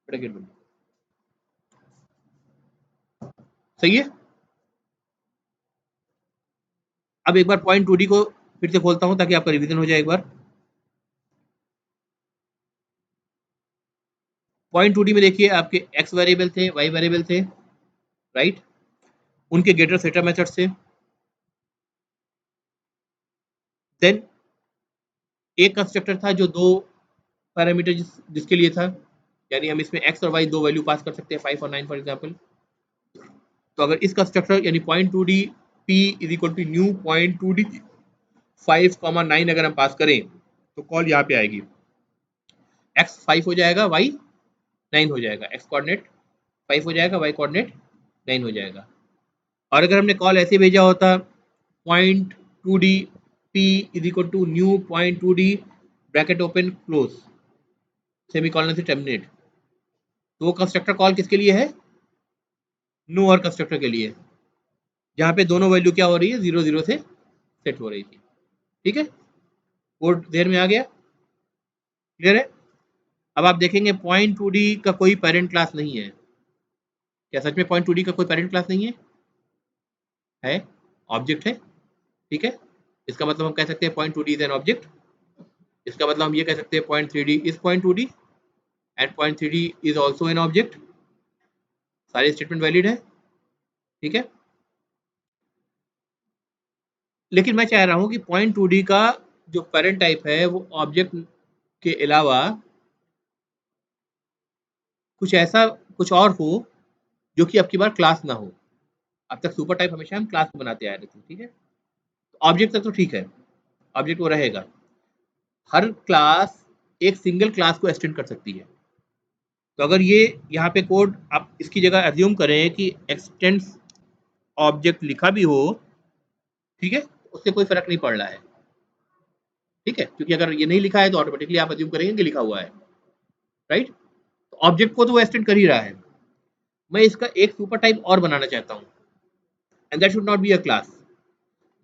ब्रैकेट बंद, सही है। अब एक बार पॉइंट 2D को फिर से खोलता हूं ताकि आपका रिवीजन हो जाए एक बार। पॉइंट 2D में देखिए आपके एक्स वेरिएबल थे, वाई वेरिएबल थे, राइट। उनके गेटर सेटर मेथड्स थे। देन एक कंस्ट्रक्टर था जो दो पैरामीटर जिसके लिए था, यानी हम इसमें एक्स और वाई दो वैल्यू पास कर सकते हैं, 5 और 9 फॉर एग्जाम्पल। तो अगर इस कंस्ट्रक्टर यानी point 2D p is equal to new point 2D 5, 9 अगर हम पास करें तो कॉल यहाँ पे आएगी, एक्स 5 हो जाएगा, वाई 9 हो जाएगा, एक्स कोऑर्डिनेट 5 हो जाएगा, वाई कोऑर्डिनेट 9 हो जाएगा। और अगर हमने कॉल ऐसे भेजा होता, point 2D p is equal to new point 2D bracket open close semicolon से टर्मिनेट, तो वो कंस्ट्रक्टर कॉल किसके लिए है, नो और कंस्ट्रक्टर के लिए, जहां पे दोनों वैल्यू क्या हो रही है, 0 0 से सेट हो रही थी। ठीक है, कोड देर में आ गया, क्लियर है। अब आप देखेंगे पॉइंट 2D का कोई पेरेंट क्लास नहीं है। क्या सच में पॉइंट 2D का कोई पेरेंट क्लास नहीं है? है, ऑब्जेक्ट है, ठीक है। इसका मतलब हम कह सकते हैं point 2D is an object. इसका मतलब हम ये कह सकते हैं point 3D is point 2D and point 3D is also an object. सारे स्टेटमेंट वैलिड है, ठीक है। लेकिन मैं चाह रहा हूं कि पॉइंट 2D का जो पेरेंट टाइप है वो ऑब्जेक्ट के अलावा कुछ ऐसा, कुछ और हो जो कि अब की बार क्लास ना हो। अब तक सुपर टाइप हमेशा हम क्लास बनाते आ रहे थे, ठीक है। ऑब्जेक्ट तक तो ठीक है, ऑब्जेक्ट वो रहेगा। हर क्लास एक सिंगल क्लास को एक्सटेंड कर सकती है। तो अगर ये यहाँ पे कोड आप इसकी जगह एज्यूम करें कि एक्सटेंड्स ऑब्जेक्ट लिखा भी हो, ठीक है, उससे कोई फर्क नहीं पड़ रहा है, ठीक है, क्योंकि अगर ये नहीं लिखा है तो ऑटोमेटिकली आप एज्यूम करेंगे कि लिखा हुआ है, राइट। तो ऑब्जेक्ट को तो वो एक्सटेंड कर ही रहा है। मैं इसका एक सुपर टाइप और बनाना चाहता हूँ, and that should not be a class,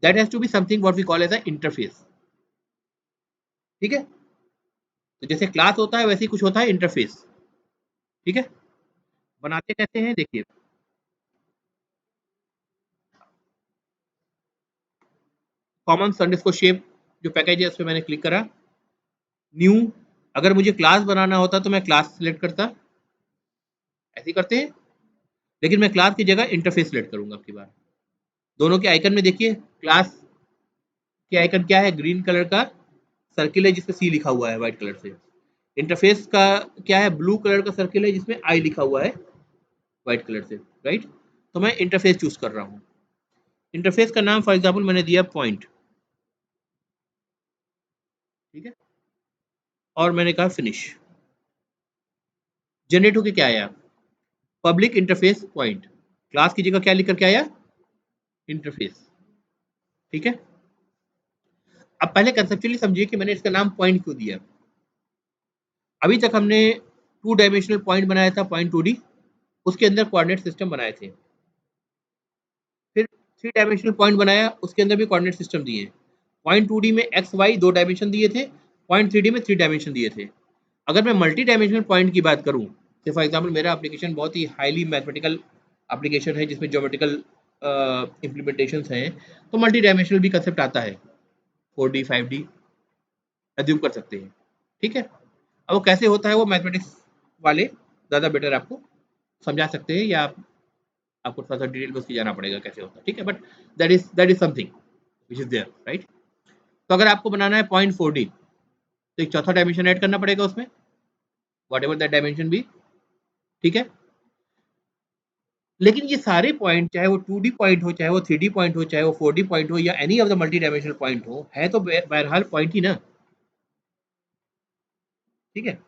that has to be something what we call as a interface, ठीक है। तो जैसे क्लास होता है वैसे ही कुछ होता है इंटरफेस, ठीक है। बनाते कैसे हैं देखिए, कॉमन अंडरस्कोर शेप जो पैकेज है उस पर मैंने क्लिक करा, न्यू। अगर मुझे क्लास बनाना होता तो मैं क्लास सिलेक्ट करता, ऐसे ही करते हैं, लेकिन मैं क्लास की जगह इंटरफेस सिलेक्ट करूंगा आपकी बार। दोनों के आइकन में देखिए, क्लास के आइकन क्या है, ग्रीन कलर का सर्किल है जिसपे सी लिखा हुआ है व्हाइट कलर से। इंटरफेस का क्या है, ब्लू कलर का सर्किल है जिसमें आई लिखा हुआ है व्हाइट कलर से, राइट। तो मैं इंटरफेस चूज कर रहा हूँ। इंटरफेस का नाम फॉर एग्जाम्पल मैंने दिया पॉइंट, ठीक है, और मैंने कहा फिनिश। जनरेट होके क्या आया, पब्लिक इंटरफेस पॉइंट, क्लास की जगह क्या लिख करके आया, इंटरफेस, ठीक है। अब पहले कंसेप्चुअली समझिए कि मैंने इसका नाम पॉइंट क्यों दिया। अभी तक हमने 2 डायमेंशनल पॉइंट बनाया था पॉइंट 2D, उसके अंदर कोऑर्डिनेट सिस्टम बनाए थे। फिर 3 डायमेंशनल पॉइंट बनाया, उसके अंदर भी कोऑर्डिनेट सिस्टम दिए। पॉइंट 2D में एक्स वाई 2 डायमेंशन दिए थे, पॉइंट 3D में 3 डायमेंशन दिए थे। अगर मैं मल्टी डायमेंशनल पॉइंट की बात करूं, जैसे फॉर एग्जाम्पल मेरा एप्लीकेशन बहुत ही हाईली मैथमेटिकल एप्लीकेशन है जिसमें ज्योमेट्रिकल इम्प्लीमेंटेशन हैं, तो मल्टी डायमेंशनल भी कंसेप्ट आता है, 4D 5D एज्यूम कर सकते हैं, ठीक है। अब वो कैसे होता है वो मैथमेटिक्स वाले ज़्यादा बेटर आपको समझा सकते हैं, या आपको थोड़ा सा डिटेल में उसकी जाना पड़ेगा कैसे होता है, ठीक है। But that is something which is there, right. तो अगर आपको बनाना है पॉइंट 4D, तो एक चौथा डायमेंशन ऐड करना पड़ेगा उसमें, वॉट एवर दैट डायमेंशन भी, ठीक है। लेकिन ये सारे पॉइंट, चाहे वो 2D पॉइंट हो, चाहे वो 3D पॉइंट हो, चाहे वो 4D पॉइंट हो, या any of the multi dimensional point हो, है तो बहरहाल पॉइंट ही ना, ठीक है।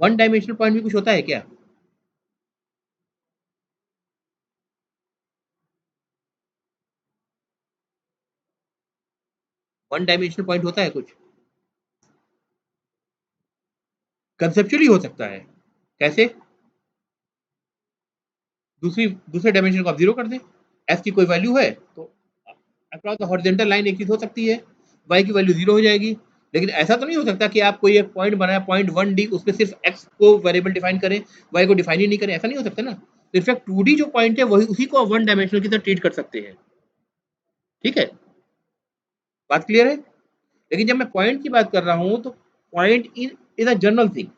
वन डायमेंशनल पॉइंट भी कुछ होता है क्या, वन डायमेंशनल पॉइंट होता है कुछ, कंसेप्चुअली हो सकता है, कैसे, दूसरे डायमेंशन को आप जीरो कर दें, एस की कोई वैल्यू है तो अक्रॉस द हॉरिजॉन्टल लाइन एक चीज हो सकती है, वाई की वैल्यू जीरो हो जाएगी। लेकिन ऐसा तो नहीं हो सकता कि आप कोई एक पॉइंट बनाया पॉइंट 1D, उसमें सिर्फ एक्स को वेरिएबल डिफाइन करें, वाई को डिफाइन ही नहीं करें, ऐसा नहीं हो सकता ना। तो इनफैक्ट 2D जो पॉइंट है वही उसी को वन डायमेंशनल की तरह ट्रीट कर सकते हैं। ठीक है, बात क्लियर है। लेकिन जब मैं पॉइंट की बात कर रहा हूं तो point is a general thing,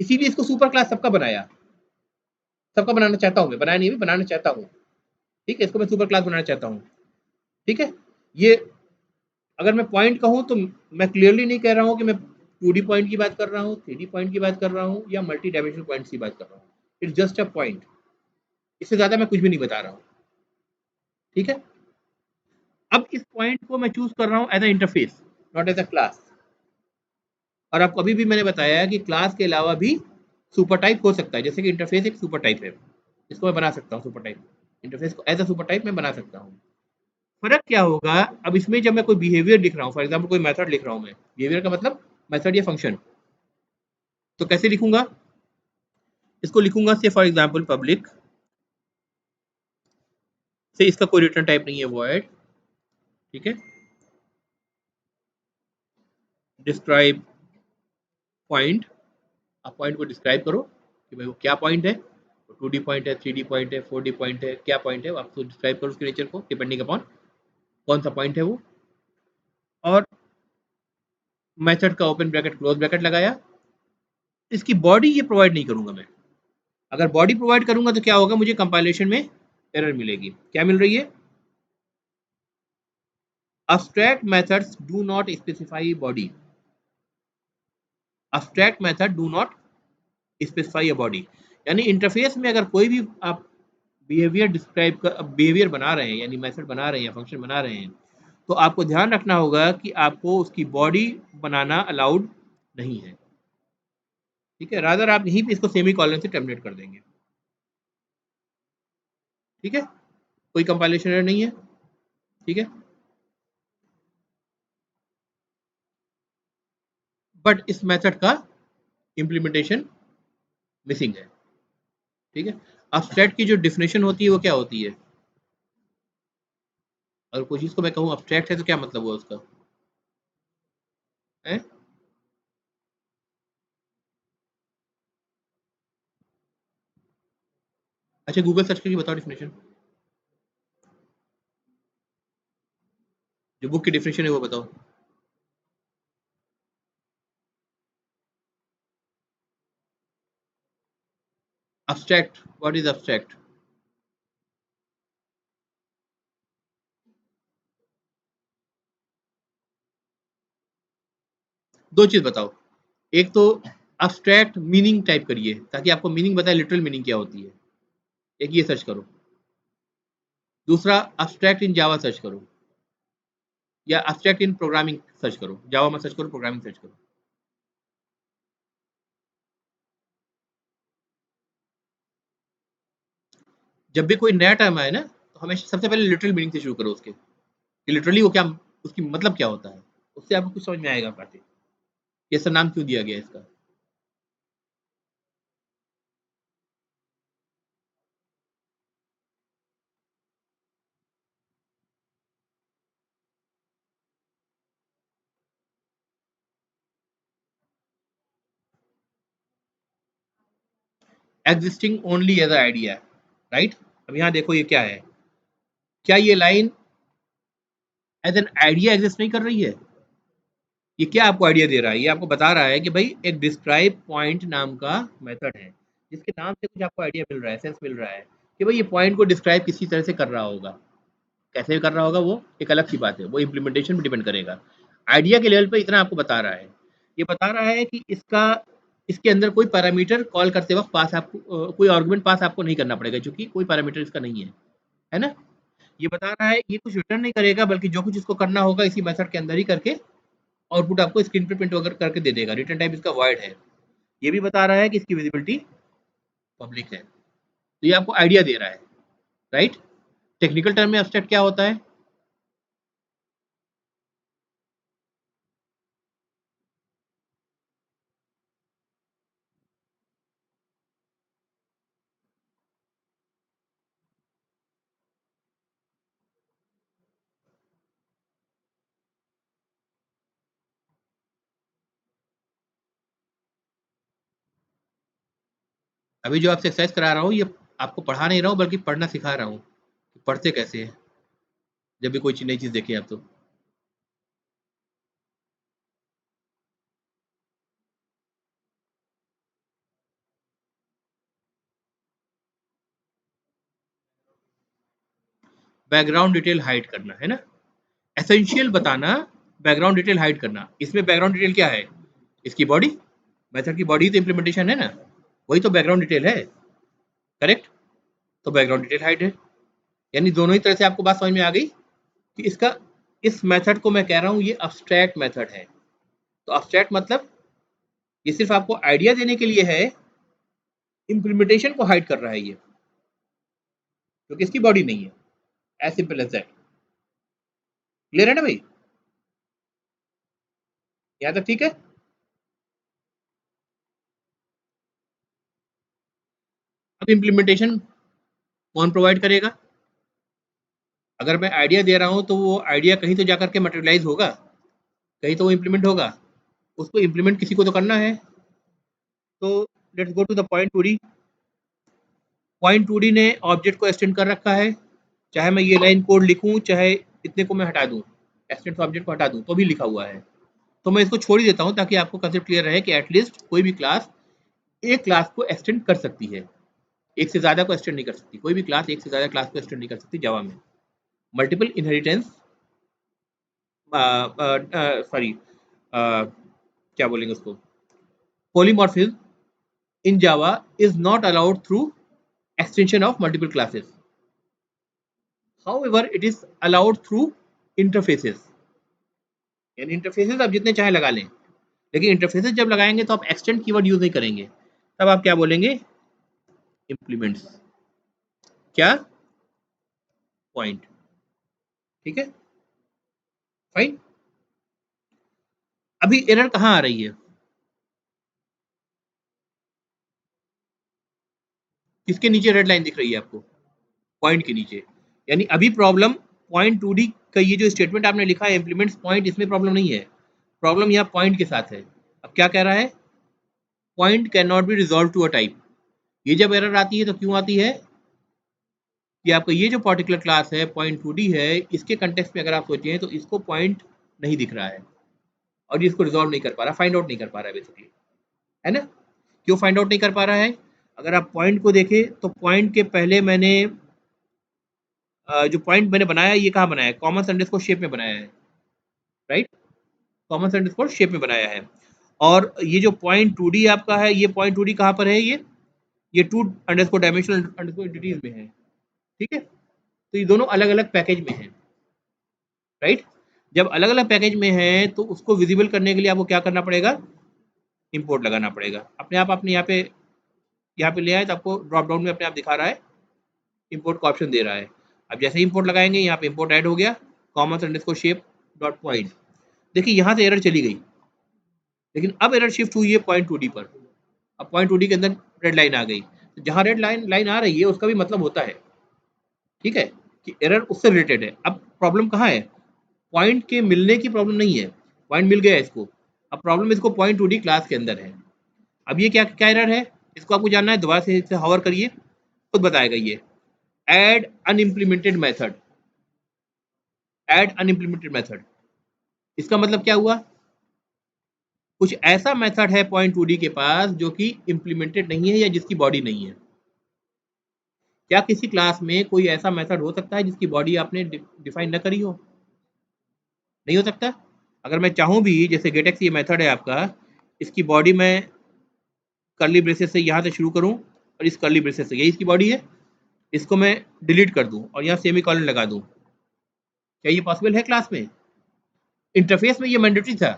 इसीलिए इसको सुपर क्लास सबका बनाया, सबका बनाना चाहता हूं मैं, बनाया नहीं, भी बनाना चाहता हूं। ठीक है, इसको मैं सुपर क्लास बनाना चाहता हूं। ठीक है, ये अगर मैं पॉइंट कहूं तो मैं क्लियरली नहीं कह रहा हूं कि मैं 2D पॉइंट की बात कर रहा हूं, 3D पॉइंट की बात कर रहा हूं या मल्टी डायमेंशनल पॉइंट्स की बात कर रहा हूं। इट्स जस्ट अ पॉइंट, इससे ज्यादा मैं कुछ भी नहीं बता रहा हूं। ठीक है, अब इस पॉइंट को मैं चूज कर रहा हूं as a interface, not as a class. और आपको अभी भी मैंने बताया कि क्लास के अलावा भी सुपर टाइप हो सकता है, जैसे कि इंटरफेस एक सुपर टाइप है, इसको मैं बना सकता हूँ सुपर टाइप, इंटरफेस को एज अ सुपर टाइप मैं बना सकता हूँ। फर्क क्या होगा, अब इसमें जब मैं कोई बिहेवियर लिख रहा हूँ, फॉर एग्जाम्पल कोई मेथड लिख रहा हूँ मैं, बिहेवियर का मतलब मेथड या फंक्शन, तो कैसे लिखूंगा, इसको लिखूंगा से फॉर एग्जाम्पल पब्लिक से, इसका कोई रिटर्न टाइप नहीं है, वॉइड। ठीक है, डिस्क्राइब पॉइंट, आप पॉइंट को डिस्क्राइब करो कि भाई वो क्या पॉइंट है, 2D पॉइंट है, 3D पॉइंट है, 4D पॉइंट है, क्या पॉइंट है, आप डिस्क्राइब करो उसके नेचर को डिपेंडिंग अपॉन कौन सा पॉइंट है वो। और मेथड का ओपन ब्रैकेट क्लोज ब्रैकेट लगाया। इसकी बॉडी ये प्रोवाइड नहीं करूंगा मैं, अगर बॉडी प्रोवाइड करूंगा तो क्या होगा, मुझे कंपाइलेशन में एरर मिलेगी। क्या मिल रही है, abstract methods do not specify body, abstract method do not specify a body। यानी इंटरफेस में अगर कोई भी आप बिहेवियर डिस्क्राइब कर, बिहेवियर बना रहे हैं यानी मेथड बना रहे हैं, फंक्शन बना रहे हैं, तो आपको ध्यान रखना होगा कि आपको उसकी बॉडी बनाना अलाउड नहीं है। ठीक है, रादर आप यहीं पे इसको सेमी कॉलन से टर्मिनेट कर देंगे। ठीक है, कोई कंपाइलेशन एरर नहीं है। ठीक है, बट इस मेथड का इम्प्लीमेंटेशन मिसिंग है। ठीक है, abstract की जो डिफिनेशन होती है वो क्या होती है, अगर कोई चीज को मैं कहूँ abstract है तो क्या मतलब हुआ उसका है? अच्छा, गूगल सर्च करके बताओ डिफिनेशन, जो बुक की डिफिनेशन है वो बताओ। abstract, what is abstract? दो चीज बताओ, एक तो abstract मीनिंग टाइप करिए ताकि आपको मीनिंग बताए, लिटरल मीनिंग क्या होती है, एक ये सर्च करो। दूसरा abstract इन जावा सर्च करो, या abstract इन प्रोग्रामिंग सर्च करो, जावा में सर्च करो, प्रोग्रामिंग सर्च करो। जब भी कोई नया टर्म आए ना, तो हमेशा सबसे पहले लिटरल मीनिंग से शुरू करो उसके, कि लिटरली वो क्या, उसकी मतलब क्या होता है, उससे आपको कुछ समझ में आएगा काफी, ये सब नाम क्यों दिया गया है इसका। Existing only as idea, right. अब यहाँ देखो ये क्या है, क्या ये line as an idea exist नहीं कर रही है, ये क्या आपको आइडिया दे रहा है, ये आपको बता रहा है कि भाई एक डिस्क्राइब पॉइंट नाम का मेथड है, जिसके नाम से कुछ आपको आइडिया मिल रहा है, सेंस मिल रहा है कि भाई ये पॉइंट को डिस्क्राइब किसी तरह से कर रहा होगा। कैसे कर रहा होगा वो एक अलग सी बात है, वो इम्प्लीमेंटेशन पर डिपेंड करेगा। आइडिया के लेवल पे इतना आपको बता रहा है, ये बता रहा है कि इसका, इसके अंदर कोई पैरामीटर कॉल करते वक्त पास आपको कोई आर्गुमेंट पास आपको नहीं करना पड़ेगा, क्योंकि कोई पैरामीटर इसका नहीं है ना। ये बता रहा है ये कुछ रिटर्न नहीं करेगा, बल्कि जो कुछ इसको करना होगा इसी मेथड के अंदर ही करके आउटपुट आपको स्क्रीन पे प्रिंट वगैरह करके दे देगा। रिटर्न टाइप इसका वॉइड है। ये भी बता रहा है कि इसकी विजिबिलिटी पब्लिक है। तो ये आपको आइडिया दे रहा है, राइट। टेक्निकल टर्म में एब्स्ट्रैक्ट क्या होता है, अभी जो आपसे एक्सरसाइज करा रहा हूँ ये आपको पढ़ा नहीं रहा हूँ बल्कि पढ़ना सिखा रहा हूँ, पढ़ते कैसे हैं जब भी कोई नई चीज़ देखें आप तो। बैकग्राउंड डिटेल हाइड करना है ना, एसेंशियल बताना, बैकग्राउंड डिटेल हाइड करना। इसमें बैकग्राउंड डिटेल क्या है, इसकी बॉडी, मेथड की बॉडी तो इम्प्लीमेंटेशन है ना, वही तो बैकग्राउंड डिटेल है, करेक्ट। तो बैकग्राउंड डिटेल हाइड है, यानी दोनों ही तरह से आपको बात समझ में आ गई कि इसका, इस मेथड को मैं कह रहा हूँ ये अब्स्ट्रैक्ट मेथड है। तो अब्स्ट्रैक्ट मतलब ये सिर्फ आपको आइडिया देने के लिए है, इम्प्लीमेंटेशन को हाइड कर रहा है ये, क्योंकि इसकी बॉडी नहीं है, as simple as that. Clear है ना भाई, यहाँ तक ठीक है। अब इम्प्लीमेंटेशन कौन प्रोवाइड करेगा, अगर मैं आइडिया दे रहा हूँ तो वो आइडिया कहीं तो जाकर के मटेरियलाइज होगा, कहीं तो वो इम्प्लीमेंट होगा, उसको इम्प्लीमेंट किसी को तो करना है। तो let's go to the point two D. Point two D ने ऑब्जेक्ट को एक्सटेंड कर रखा है, चाहे मैं ये लाइन कोड लिखूं चाहे इतने को मैं हटा दूं, एक्सटेंड ऑब्जेक्ट को हटा दूं तो भी लिखा हुआ है। तो मैं इसको छोड़ ही देता हूं ताकि आपको कंसेप्ट क्लियर रहे कि एटलीस्ट कोई भी क्लास एक क्लास को एक्सटेंड कर सकती है, एक से ज्यादा को एक्सटेंड नहीं कर सकती, कोई भी क्लास एक से ज्यादा क्लास को एक्सटेंड नहीं कर सकती जावा में। मल्टीपल इनहेरिटेंस, सॉरी, क्या बोलेंगे उसको, polymorphism in Java is not allowed through extension of multiple classes. However, it is allowed through interfaces. यानी इंटरफेसेस आप जितने चाहे लगा लें, लेकिन इंटरफेसेस जब लगाएंगे तो आप एक्सटेंड कीवर्ड यूज नहीं करेंगे, तब आप क्या बोलेंगे, इम्प्लीमेंट्स, क्या, पॉइंट। ठीक है, फाइन। अभी एरर कहाँ आ रही है, किसके नीचे रेड लाइन दिख रही है आपको, पॉइंट के नीचे। यानी अभी प्रॉब्लम पॉइंट टू डी का ये जो स्टेटमेंट आपने लिखा है इम्प्लीमेंट्स पॉइंट, इसमें प्रॉब्लम नहीं है, प्रॉब्लम यहाँ पॉइंट के साथ है। अब क्या कह रहा है, point can not be resolve to a type. ये जब एरर आती है तो क्यों आती है कि आपका ये जो पर्टिकुलर क्लास है पॉइंट टू डी है, इसके कंटेक्स्ट में अगर आप सोचें तो इसको पॉइंट नहीं दिख रहा है और ये इसको रिजॉल्व नहीं कर पा रहा, फाइंड आउट नहीं कर पा रहा है बेसिकली, है ना। क्यों फाइंड आउट नहीं कर पा रहा है, अगर आप पॉइंट को देखें तो पॉइंट के पहले मैंने जो पॉइंट मैंने बनाया ये कहाँ बनाया है, कॉमन अंडरस्कोर शेप में बनाया है, राइट, कॉमन अंडरस्कोर शेप में बनाया है। और ये जो पॉइंट टू डी आपका है, ये पॉइंट टू डी कहाँ पर है, ये two underscore dimensional underscore entities में है। ठीक है, तो ये दोनों अलग अलग पैकेज में है, राइट। जब अलग अलग पैकेज में है तो उसको विजिबल करने के लिए आपको क्या करना पड़ेगा, इंपोर्ट लगाना पड़ेगा। अपने आप आपने यहाँ पे ले आए तो आपको ड्रॉप डाउन में अपने आप दिखा रहा है, इंपोर्ट का ऑप्शन दे रहा है। अब जैसे ही इंपोर्ट लगाएंगे यहाँ पे इंपोर्ट ऐड हो गया, common underscore shape dot point. देखिए यहाँ से एरर चली गई, लेकिन अब एरर शिफ्ट हुई है पॉइंट टू डी पर। अब पॉइंट टू डी के अंदर रेड लाइन आ गई, तो जहाँ रेड लाइन लाइन आ रही है उसका भी मतलब होता है, ठीक है, कि एरर उससे रिलेटेड है। अब प्रॉब्लम कहाँ है, पॉइंट के मिलने की प्रॉब्लम नहीं है, पॉइंट मिल गया इसको, अब प्रॉब्लम इसको पॉइंट टू डी क्लास के अंदर है। अब ये क्या क्या एरर है, इसको आपको जानना है, दोबारा से इसे हवर करिए, खुद बताएगा ये, एड अनइम्प्लीमेंटेड मेथड, एड अनइम्प्लीमेंटेड मेथड। इसका मतलब क्या हुआ, कुछ ऐसा मेथड है पॉइंट टू डी के पास जो कि इम्प्लीमेंटेड नहीं है या जिसकी बॉडी नहीं है। क्या किसी क्लास में कोई ऐसा मेथड हो सकता है जिसकी बॉडी आपने डिफाइन न करी हो, नहीं हो सकता। अगर मैं चाहूँ भी, जैसे गेटेक्स ये मेथड है आपका, इसकी बॉडी मैं कर्ली ब्रेसेस से यहाँ से शुरू करूँ और इस कर्ली ब्रेसेस से, यही इसकी बॉडी है, इसको मैं डिलीट कर दूँ और यहाँ सेमी कॉलन लगा दूँ, क्या ये पॉसिबल है क्लास में। इंटरफेस में ये मैंडेटरी था,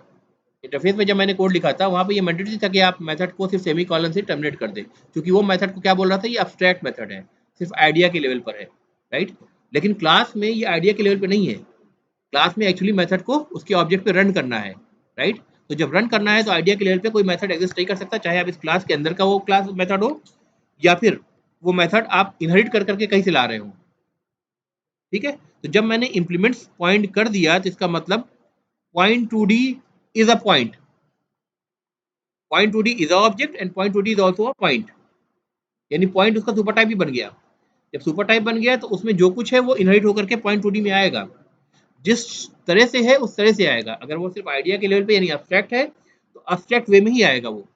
इंटरफेस में जब मैंने कोड लिखा था वहाँ पे ये मैंडेटरी था कि आप मेथड को सिर्फ सेमी कॉलन से टर्मिनेट कर दें, क्योंकि वो मेथड को क्या बोल रहा था, ये अब्स्ट्रैक्ट मेथड है, सिर्फ आइडिया के लेवल पर है, राइट। लेकिन क्लास में ये आइडिया के लेवल पे नहीं है, क्लास में एक्चुअली मेथड को उसके ऑब्जेक्ट पे रन करना है, राइट। तो जब रन करना है तो आइडिया के लेवल पे कोई मेथड एग्जिस्ट नहीं कर सकता, चाहे आप इस क्लास के अंदर का वो क्लास मेथड हो या फिर वो मेथड आप इनहेरिट कर करके कहीं से ला रहे हो, ठीक है। तो जब मैंने इम्प्लीमेंट्स पॉइंट कर दिया तो इसका मतलब point two D is a point, point 2D is an object and point 2D is also a point, यानी पॉइंट उसका सुपर टाइप भी बन गया। जब सुपर टाइप बन गया तो उसमें जो कुछ है वो इनहेरिट होकर के पॉइंट 2D में आएगा, जिस तरह से है उस तरह से आएगा। अगर वो सिर्फ आइडिया के लेवल पे यानी अब्स्ट्रैक्ट है तो अब्स्ट्रैक्ट वे में ही आएगा वो।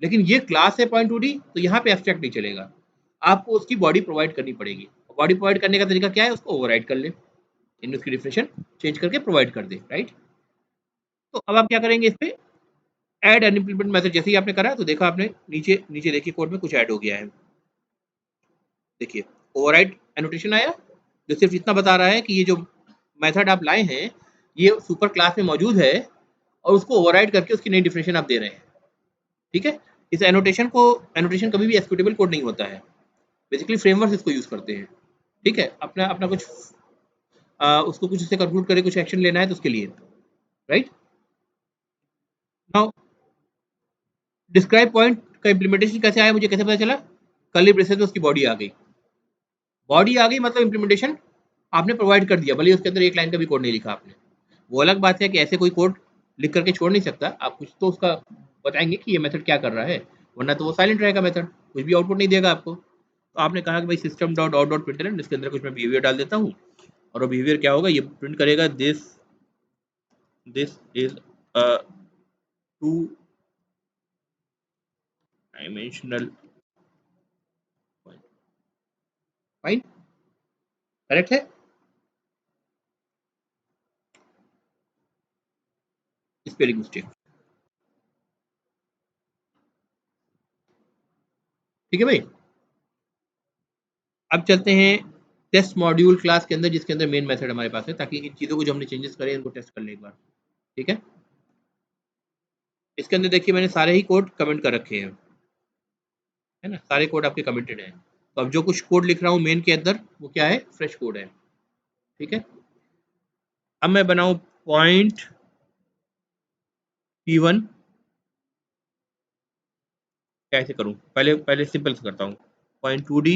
लेकिन ये क्लास है पॉइंट 2D, तो यहाँ पे एब्स्ट्रैक्ट नहीं चलेगा, आपको उसकी बॉडी प्रोवाइड करनी पड़ेगी। बॉडी प्रोवाइड करने का तरीका क्या है, उसको ओवरराइड कर ले, इन उसकी डिफिनेशन चेंज करके प्रोवाइड कर दे, राइट। तो अब आप क्या करेंगे, इस पे ऐड एंड इम्प्लीमेंट मैसेज जैसे ही आपने करा तो देखा आपने नीचे नीचे देखिए कोड में कुछ ऐड हो गया है। देखिए ओवरराइड एनोटेशन आया, जो सिर्फ इतना बता रहा है कि ये जो मेथड आप लाए हैं ये सुपर क्लास में मौजूद है और उसको ओवरराइड करके उसकी नई डिफिनेशन आप दे रहे हैं। ठीक है, इस एनोटेशन कभी भी एक्सिक्यूटेबल कोड नहीं होता है, बेसिकली फ्रेमवर्क इसको यूज करते हैं। ठीक है, अपना अपना कुछ उसको कुछ इससे कंक्लूड करे, कुछ एक्शन लेना है तो उसके लिए, राइट। नाउ डिस्क्राइब पॉइंट का इम्प्लीमेंटेशन कैसे आया, मुझे कैसे पता चला, कर्ली ब्रेसेस में उसकी बॉडी आ गई। बॉडी आ गई मतलब इम्प्लीमेंटेशन आपने प्रोवाइड कर दिया, भले उसके अंदर एक लाइन का भी कोड नहीं लिखा आपने। वो अलग बात है कि ऐसे कोई कोड लिख करके छोड़ नहीं सकता, आप कुछ तो उसका बताएंगे कि ये मेथड क्या कर रहा है, वरना तो वो साइलेंट रहेगा, मेथड कुछ भी आउटपुट नहीं देगा आपको। तो आपने कहा कि भाई system dot out dot println, इसके अंदर कुछ मैं बिहेवियर डाल देता हूँ, और वो बिहेवियर क्या होगा, ये प्रिंट करेगा this this is a two dimensional point. Fine, correct है, स्पेलिंग मिस्टेक। ठीक है भाई, अब चलते हैं टेस्ट मॉड्यूल क्लास के अंदर, जिसके अंदर मेन मेथड हमारे पास है, ताकि इन चीज़ों को जो हमने चेंजेस करे इनको टेस्ट कर ले एक बार। ठीक है, इसके अंदर देखिए मैंने सारे ही कोड कमेंट कर रखे हैं, है ना, सारे कोड आपके कमेंटेड हैं। तो अब जो कुछ कोड लिख रहा हूँ मेन के अंदर वो क्या है, फ्रेश कोड है। ठीक है, अब मैं बनाऊँ पॉइंट P1, कैसे करूँ, पहले पहले सिंपल से करता हूँ। Point 2D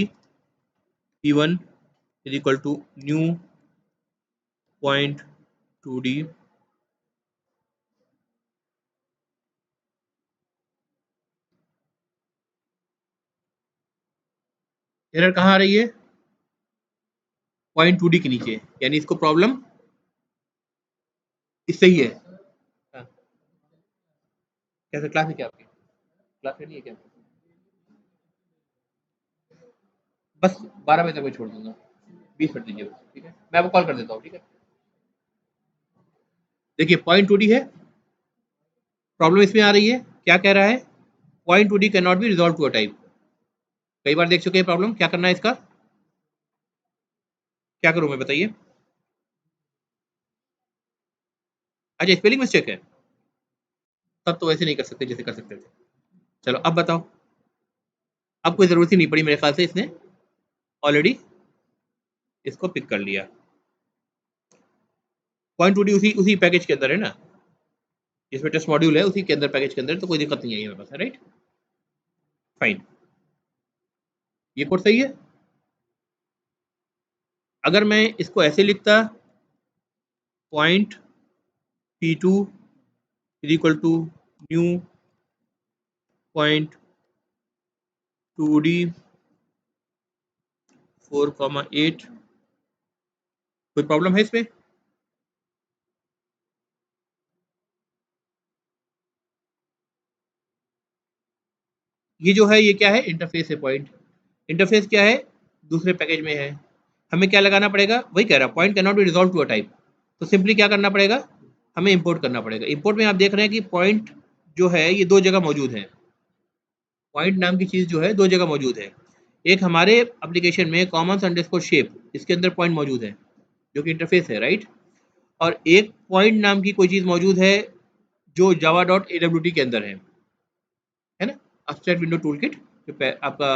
P1 is equal to new point 2D, error कहाँ आ रही है, पॉइंट 2D के नीचे, यानी इसको प्रॉब्लम इससे ही है। हाँ, कैसे क्लास है क्या आपकी, क्लास नहीं है क्या, बस 12 बजे तक मैं छोड़ दूंगा, 20 मिनट दीजिए बस, ठीक है, मैं आपको कॉल कर देता हूँ। ठीक है, देखिए पॉइंट 2D है, प्रॉब्लम इसमें आ रही है, क्या कह रहा है, point 2D can not be resolve to a type. कई बार देख चुके हैं प्रॉब्लम, क्या करना है इसका, क्या करूँ मैं बताइए। अच्छा स्पेलिंग मिस्टेक है, तब तो वैसे नहीं कर सकते जैसे कर सकते थे। चलो अब बताओ, अब कोई जरूरत ही नहीं पड़ी मेरे ख्याल से, इसने ऑलरेडी इसको पिक कर लिया। पॉइंट 2D उसी उसी पैकेज के अंदर है ना, जिसमें टेस्ट मॉड्यूल है उसी के अंदर, पैकेज के अंदर, तो कोई दिक्कत नहीं आई मेरे पास, राइट। फाइन, ये कोड सही है। अगर मैं इसको ऐसे लिखता, point P2 is equal to new point 2D 4,8, कोई प्रॉब्लम है इसमें, ये जो है ये क्या है, इंटरफेस है, पॉइंट इंटरफेस क्या है, दूसरे पैकेज में है। हमें क्या लगाना पड़ेगा, वही कह रहा है point can not be resolve to a type, तो सिंपली क्या करना पड़ेगा, हमें इंपोर्ट करना पड़ेगा। इंपोर्ट में आप देख रहे हैं कि पॉइंट जो है ये दो जगह मौजूद है, पॉइंट नाम की चीज़ जो है दो जगह मौजूद है। एक हमारे एप्लीकेशन में कॉमन्स अंडरस्कोर शेप, इसके अंदर पॉइंट मौजूद है जो कि इंटरफेस है, राइट। और एक पॉइंट नाम की कोई चीज़ मौजूद है जो जावा डॉट AWT के अंदर है ना, एब्स्ट्रैक्ट विंडो टूल किट, जो आपका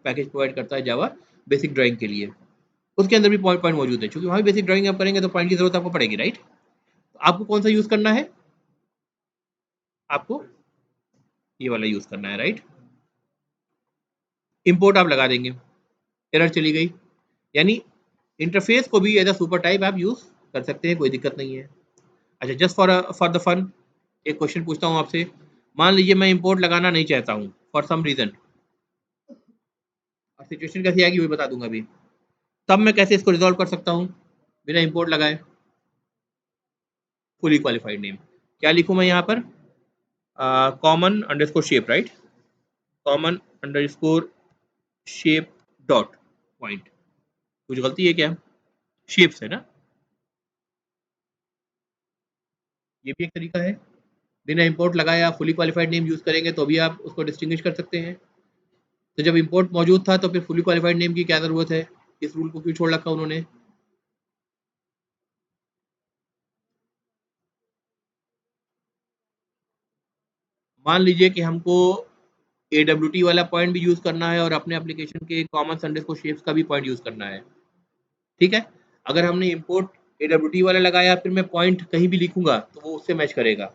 पैकेज प्रोवाइड करता है जावा बेसिक ड्राइंग के लिए, उसके अंदर भी पॉइंट पॉइंट मौजूद है। क्योंकि वहाँ भी बेसिक ड्राइंग आप करेंगे तो पॉइंट की जरूरत आपको पड़ेगी, राइट। तो आपको कौन सा यूज़ करना है, आपको ये वाला यूज़ करना है, राइट। इंपोर्ट आप लगा देंगे, एरर चली गई, यानी इंटरफेस को भी एज अ सुपर टाइप आप यूज़ कर सकते हैं, कोई दिक्कत नहीं है। अच्छा जस्ट फॉर द फन एक क्वेश्चन पूछता हूँ आपसे, मान लीजिए मैं इंपोर्ट लगाना नहीं चाहता हूँ फॉर सम रीज़न, और सिचुएशन कैसी आएगी वही बता दूंगा अभी। तब मैं कैसे इसको रिजॉल्व कर सकता हूँ बिना इंपोर्ट लगाए? फुली क्वालिफाइड नेम क्या लिखूँ मैं यहाँ पर? Common underscore shape, right? Common underscore shape dot point. कुछ गलती है क्या? शेप्स है ना, ये भी एक तरीका है। बिना इंपोर्ट लगाए आप फुली क्वालिफाइड नेम यूज करेंगे तो भी आप उसको डिस्टिंग्विश कर सकते हैं। तो जब इंपोर्ट मौजूद था तो फिर फुली क्वालिफाइड नेम की क्या जरूरत है? इस रूल को क्यों छोड़ रखा उन्होंने? मान लीजिए कि हमको AWT वाला पॉइंट भी यूज करना है और अपने एप्लीकेशन के कॉमन अंडरस्कोर शेप्स का भी पॉइंट यूज करना है, ठीक है? अगर हमने इंपोर्ट AWT वाला लगाया फिर मैं पॉइंट कहीं भी लिखूंगा तो वो उससे मैच करेगा।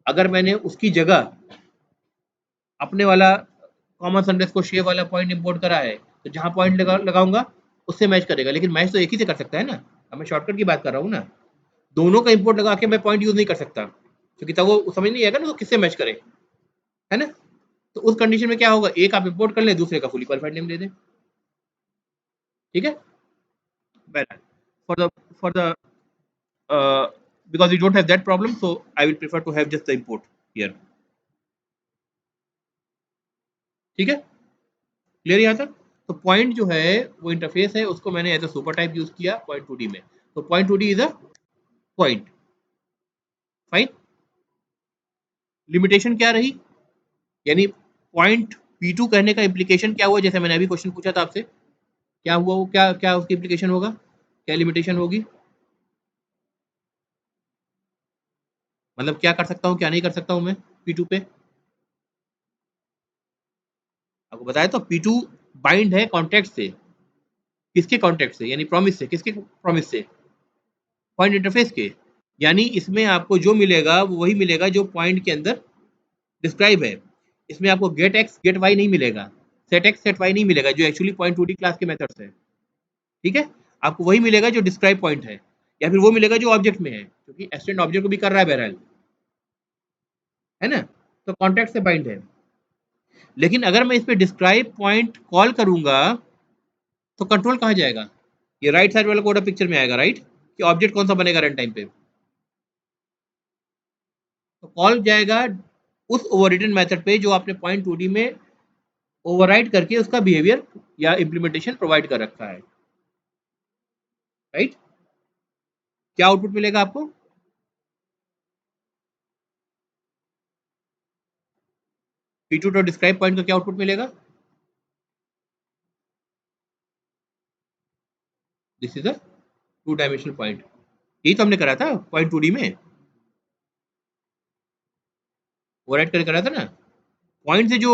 अगर मैंने उसकी जगह अपने वाला कॉमन अंडरस्कोर शेप वाला पॉइंट इंपोर्ट करा है तो जहां पॉइंट लगाऊंगा उससे मैच करेगा, लेकिन मैच तो एक ही से कर सकता है ना। अब मैं शॉर्टकट की बात कर रहा हूँ ना, दोनों का इंपोर्ट लगा के मैं पॉइंट यूज नहीं कर सकता क्योंकि तब वो समझ नहीं आएगा ना तो किससे मैच करे, है ना? तो उस कंडीशन में क्या होगा, एक आप इंपोर्ट कर ले, दूसरे का फुली क्वालिफाइड नेम दे दें, ठीक है? Better for the for the because we don't have that problem, so I will prefer to have just the import here, ठीक है? क्लियर यहाँ तक? तो पॉइंट जो है वो इंटरफेस है, उसको मैंने as a super type use किया पॉइंट 2D में, तो point 2D is a point. Fine. Limitation क्या रही, यानी पॉइंट P2 कहने का इम्प्लीकेशन क्या हुआ? जैसे मैंने अभी क्वेश्चन पूछा था आपसे, क्या हुआ वो, क्या क्या उसकी इम्प्लीकेशन होगा, क्या लिमिटेशन होगी? मतलब क्या कर सकता हूँ क्या नहीं कर सकता हूँ मैं P2 पे? आपको बताया तो P2 बाइंड है कॉन्टेक्ट से। किसके कॉन्टेक्ट से? यानी प्रॉमिस से। किसके प्रॉमिस से? पॉइंट इंटरफेस के। यानी इसमें आपको जो मिलेगा वो वही मिलेगा जो पॉइंट के अंदर डिस्क्राइब है। इसमें आपको गेट एक्स गेट वाई नहीं मिलेगा, सेट एक्स सेट वाई नहीं मिलेगा, जो एक्चुअली पॉइंट 2D क्लास के मेथड्स है, ठीक है? आपको वही मिलेगा जो डिस्क्राइब पॉइंट है, या फिर वो मिलेगा जो ऑब्जेक्ट में है, क्योंकि एक्सटेंड ऑब्जेक्ट को भी कर रहा है बहरहाल, है ना? तो कॉन्टेक्ट से बाइंड है। लेकिन अगर मैं इस पे डिस्क्राइब पॉइंट कॉल करूंगा तो कंट्रोल कहाँ जाएगा? ये राइट साइड वाला कोड पिक्चर में आएगा, राइट? कि ऑब्जेक्ट कौन सा बनेगा रन टाइम पे? तो कॉल जाएगा उस ओवररिडन मेथड पे जो आपने पॉइंट 2D में ओवरराइड करके उसका बिहेवियर या इम्प्लीमेंटेशन प्रोवाइड कर रखा है, राइट? क्या आउटपुट मिलेगा आपको? P2 डॉट डिस्क्राइब पॉइंट का क्या आउटपुट मिलेगा? This is a two dimensional point. यही तो हमने करा था पॉइंट 2D में, ओवरराइड करके करा था ना। पॉइंट से जो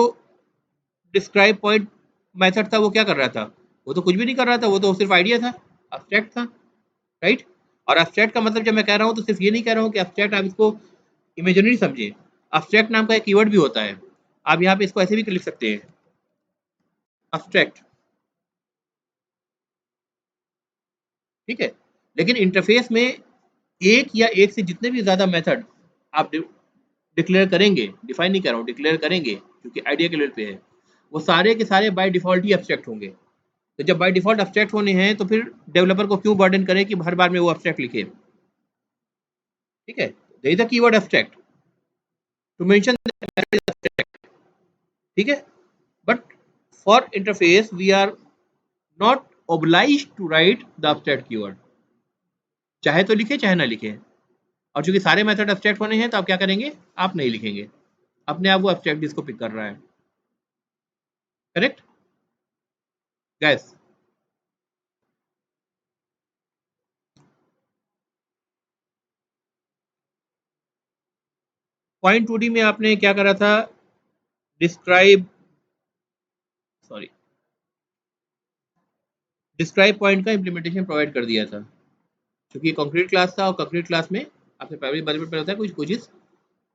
डिस्क्राइब पॉइंट मेथड था वो क्या कर रहा था? वो तो कुछ भी नहीं कर रहा था, वो तो सिर्फ आइडिया था, अब्स्ट्रैक्ट था, राइट? और अब्स्ट्रैक्ट का मतलब जब मैं कह रहा हूँ तो सिर्फ ये नहीं कह रहा हूँ कि अब्स्ट्रैक्ट आप इसको इमेजिनरी समझिए। अब्स्ट्रैक्ट नाम का एक कीवर्ड भी होता है, आप यहाँ पे इसको ऐसे भी लिख सकते हैं, अब्स्ट्रैक्ट, ठीक है? लेकिन इंटरफेस में एक या एक से जितने भी ज्यादा मेथड आप डिक्लेयर करेंगे, डिफाइन नहीं कर रहा हूँ, डिक्लेयर करेंगे क्योंकि आइडिया के लेवल पे है, वो सारे के सारे बाय डिफॉल्ट ही एब्स्ट्रैक्ट होंगे। तो जब बाय डिफॉल्ट एब्स्ट्रैक्ट होने हैं तो फिर डेवलपर को क्यों बर्डन करें कि हर बार में वो एब्स्ट्रैक्ट लिखे, ठीक है? There is a keyword abstract to mention, ठीक है? But for interface we are not obliged to write the abstract keyword, चाहे तो लिखे चाहे ना लिखे। और चूंकि सारे मेथड एब्स्ट्रैक्ट होने हैं तो आप क्या करेंगे, आप नहीं लिखेंगे, अपने आप वो एब्स्ट्रैक्ट इसको पिक कर रहा है, करेक्ट गैस? पॉइंट 2D में आपने क्या करा था, डिस्क्राइब, सॉरी, डिस्क्राइब पॉइंट का इम्प्लीमेंटेशन प्रोवाइड कर दिया था, क्योंकि ये कंक्रीट क्लास था और कंक्रीट क्लास में आपने प्राइमरी बजट पर होता है, कोई चीज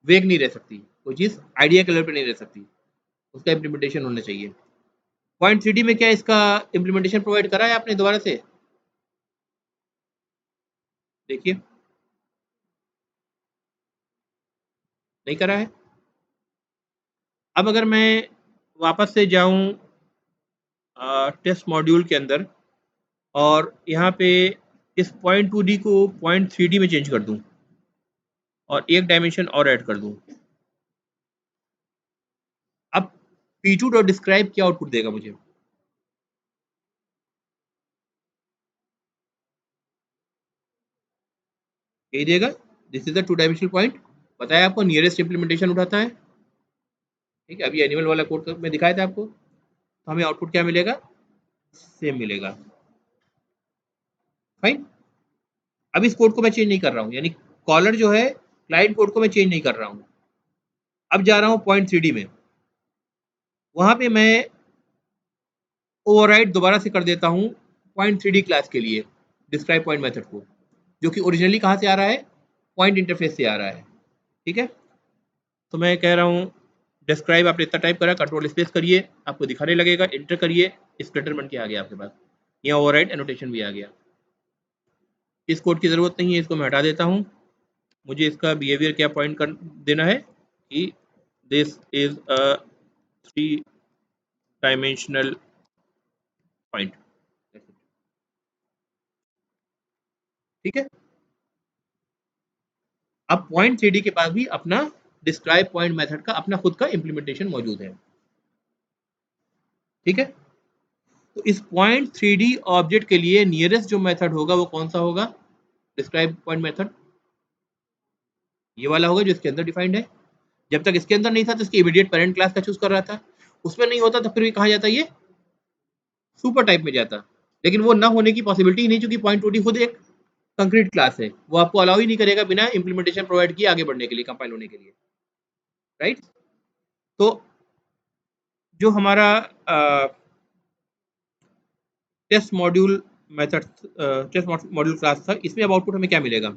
वेग नहीं रह सकती, कोई चीज आइडिया के लेवल पे नहीं रह सकती, उसका इम्प्लीमेंटेशन होना चाहिए। पॉइंट 3D में क्या इसका इम्प्लीमेंटेशन प्रोवाइड करा है आपने दोबारा से? देखिए, नहीं करा है। अब अगर मैं वापस से जाऊं टेस्ट मॉड्यूल के अंदर, और यहाँ पे इस पॉइंट 2D को पॉइंट 3D में चेंज कर दूं और एक डायमेंशन और ऐड कर दूं। अब P2 डॉट डिस्क्राइब क्या आउटपुट देगा मुझे? यही देगा, this is the 2 dimensional point. बताया आपको नियरेस्ट इम्प्लीमेंटेशन उठाता है। ठीक है, अभी एनिमल वाला कोड में दिखाया था आपको, तो हमें आउटपुट क्या मिलेगा? सेम मिलेगा। फाइन। अब इस कोड को मैं चेंज नहीं कर रहा हूँ, यानी कॉलर जो है क्लाइंट कोड को मैं चेंज नहीं कर रहा हूँ। अब जा रहा हूँ पॉइंट 3D में, वहां पे मैं ओवरराइड दोबारा से कर देता हूँ पॉइंट 3D क्लास के लिए डिस्क्राइब पॉइंट मेथड को, जो कि ओरिजिनली कहाँ से आ रहा है? पॉइंट इंटरफेस से आ रहा है। ठीक है, तो मैं कह रहा हूँ डिस्क्राइब, आपने इतना टाइप करा, कंट्रोल स्पेस करिए, आपको दिखाने लगेगा, इंटर करिए, स्प्लिटर बन के आ गया आपके पास। यहाँ ओवरराइड एनोटेशन भी आ गया। इस कोड की ज़रूरत नहीं है, इसको मैं हटा देता हूँ। मुझे इसका बिहेवियर क्या पॉइंट कर देना है कि this is a 3 dimensional point. ठीक है, अब पॉइंट 3D के पास भी अपना डिस्क्राइब पॉइंट मेथड का अपना खुद का इम्प्लीमेंटेशन मौजूद है। ठीक है, तो इस पॉइंट 3D ऑब्जेक्ट के लिए नियरेस्ट जो मेथड होगा वो कौन सा होगा? डिस्क्राइब पॉइंट मेथड ये वाला होगा जो इसके अंदर डिफाइंड है। जब तक इसके अंदर नहीं था तो इसकी इमीडिएट पेरेंट क्लास का चूज कर रहा था, उसमें नहीं होता तो फिर भी कहा जाता ये सुपर टाइप में जाता। लेकिन वो ना होने की पॉसिबिलिटी ही नहीं, क्योंकि पॉइंट 2D खुद एक कंक्रीट क्लास है, वो आपको अलाउ ही नहीं करेगा बिना इंप्लीमेंटेशन प्रोवाइड किए आगे बढ़ने के लिए, कंपाइल होने के लिए। राइट, तो जो हमारा test module method, test module class था, इसमें अब आउटपुट हमें क्या मिलेगा?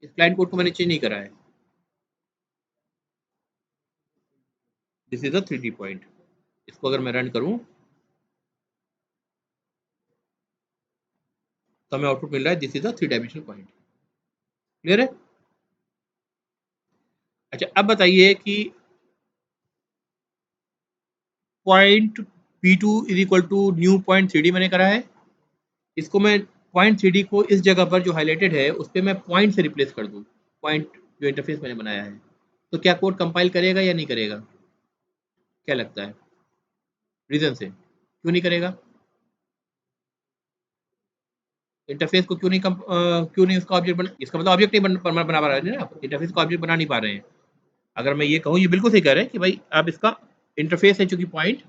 इस क्लाइंट कोड को मैंने चेंज नहीं करा है, this is a 3D point. इसको अगर मैं रन करूं तो हमें आउटपुट मिल रहा है this is a 3 dimensional point. Clear है? अच्छा, अब बताइए कि point P2 is equal to new point 3D मैंने करा है, इसको मैं पॉइंट 3D को इस जगह पर जो हाईलाइटेड है उस पर मैं पॉइंट से रिप्लेस कर दूं, पॉइंट जो इंटरफेस मैंने बनाया है, तो क्या कोड कंपाइल करेगा या नहीं करेगा? क्या लगता है रीजन से क्यों नहीं करेगा? इंटरफेस को क्यों नहीं उसका ऑब्जेक्ट बना, इसका मतलब ऑब्जेक्ट नहीं बना पा रहे हैं ना आप, इंटरफेस का ऑब्जेक्ट बना नहीं पा रहे हैं। अगर मैं ये कहूँ, ये बिल्कुल सही कह रहे हैं कि भाई आप इसका इंटरफेस है चूंकि पॉइंट,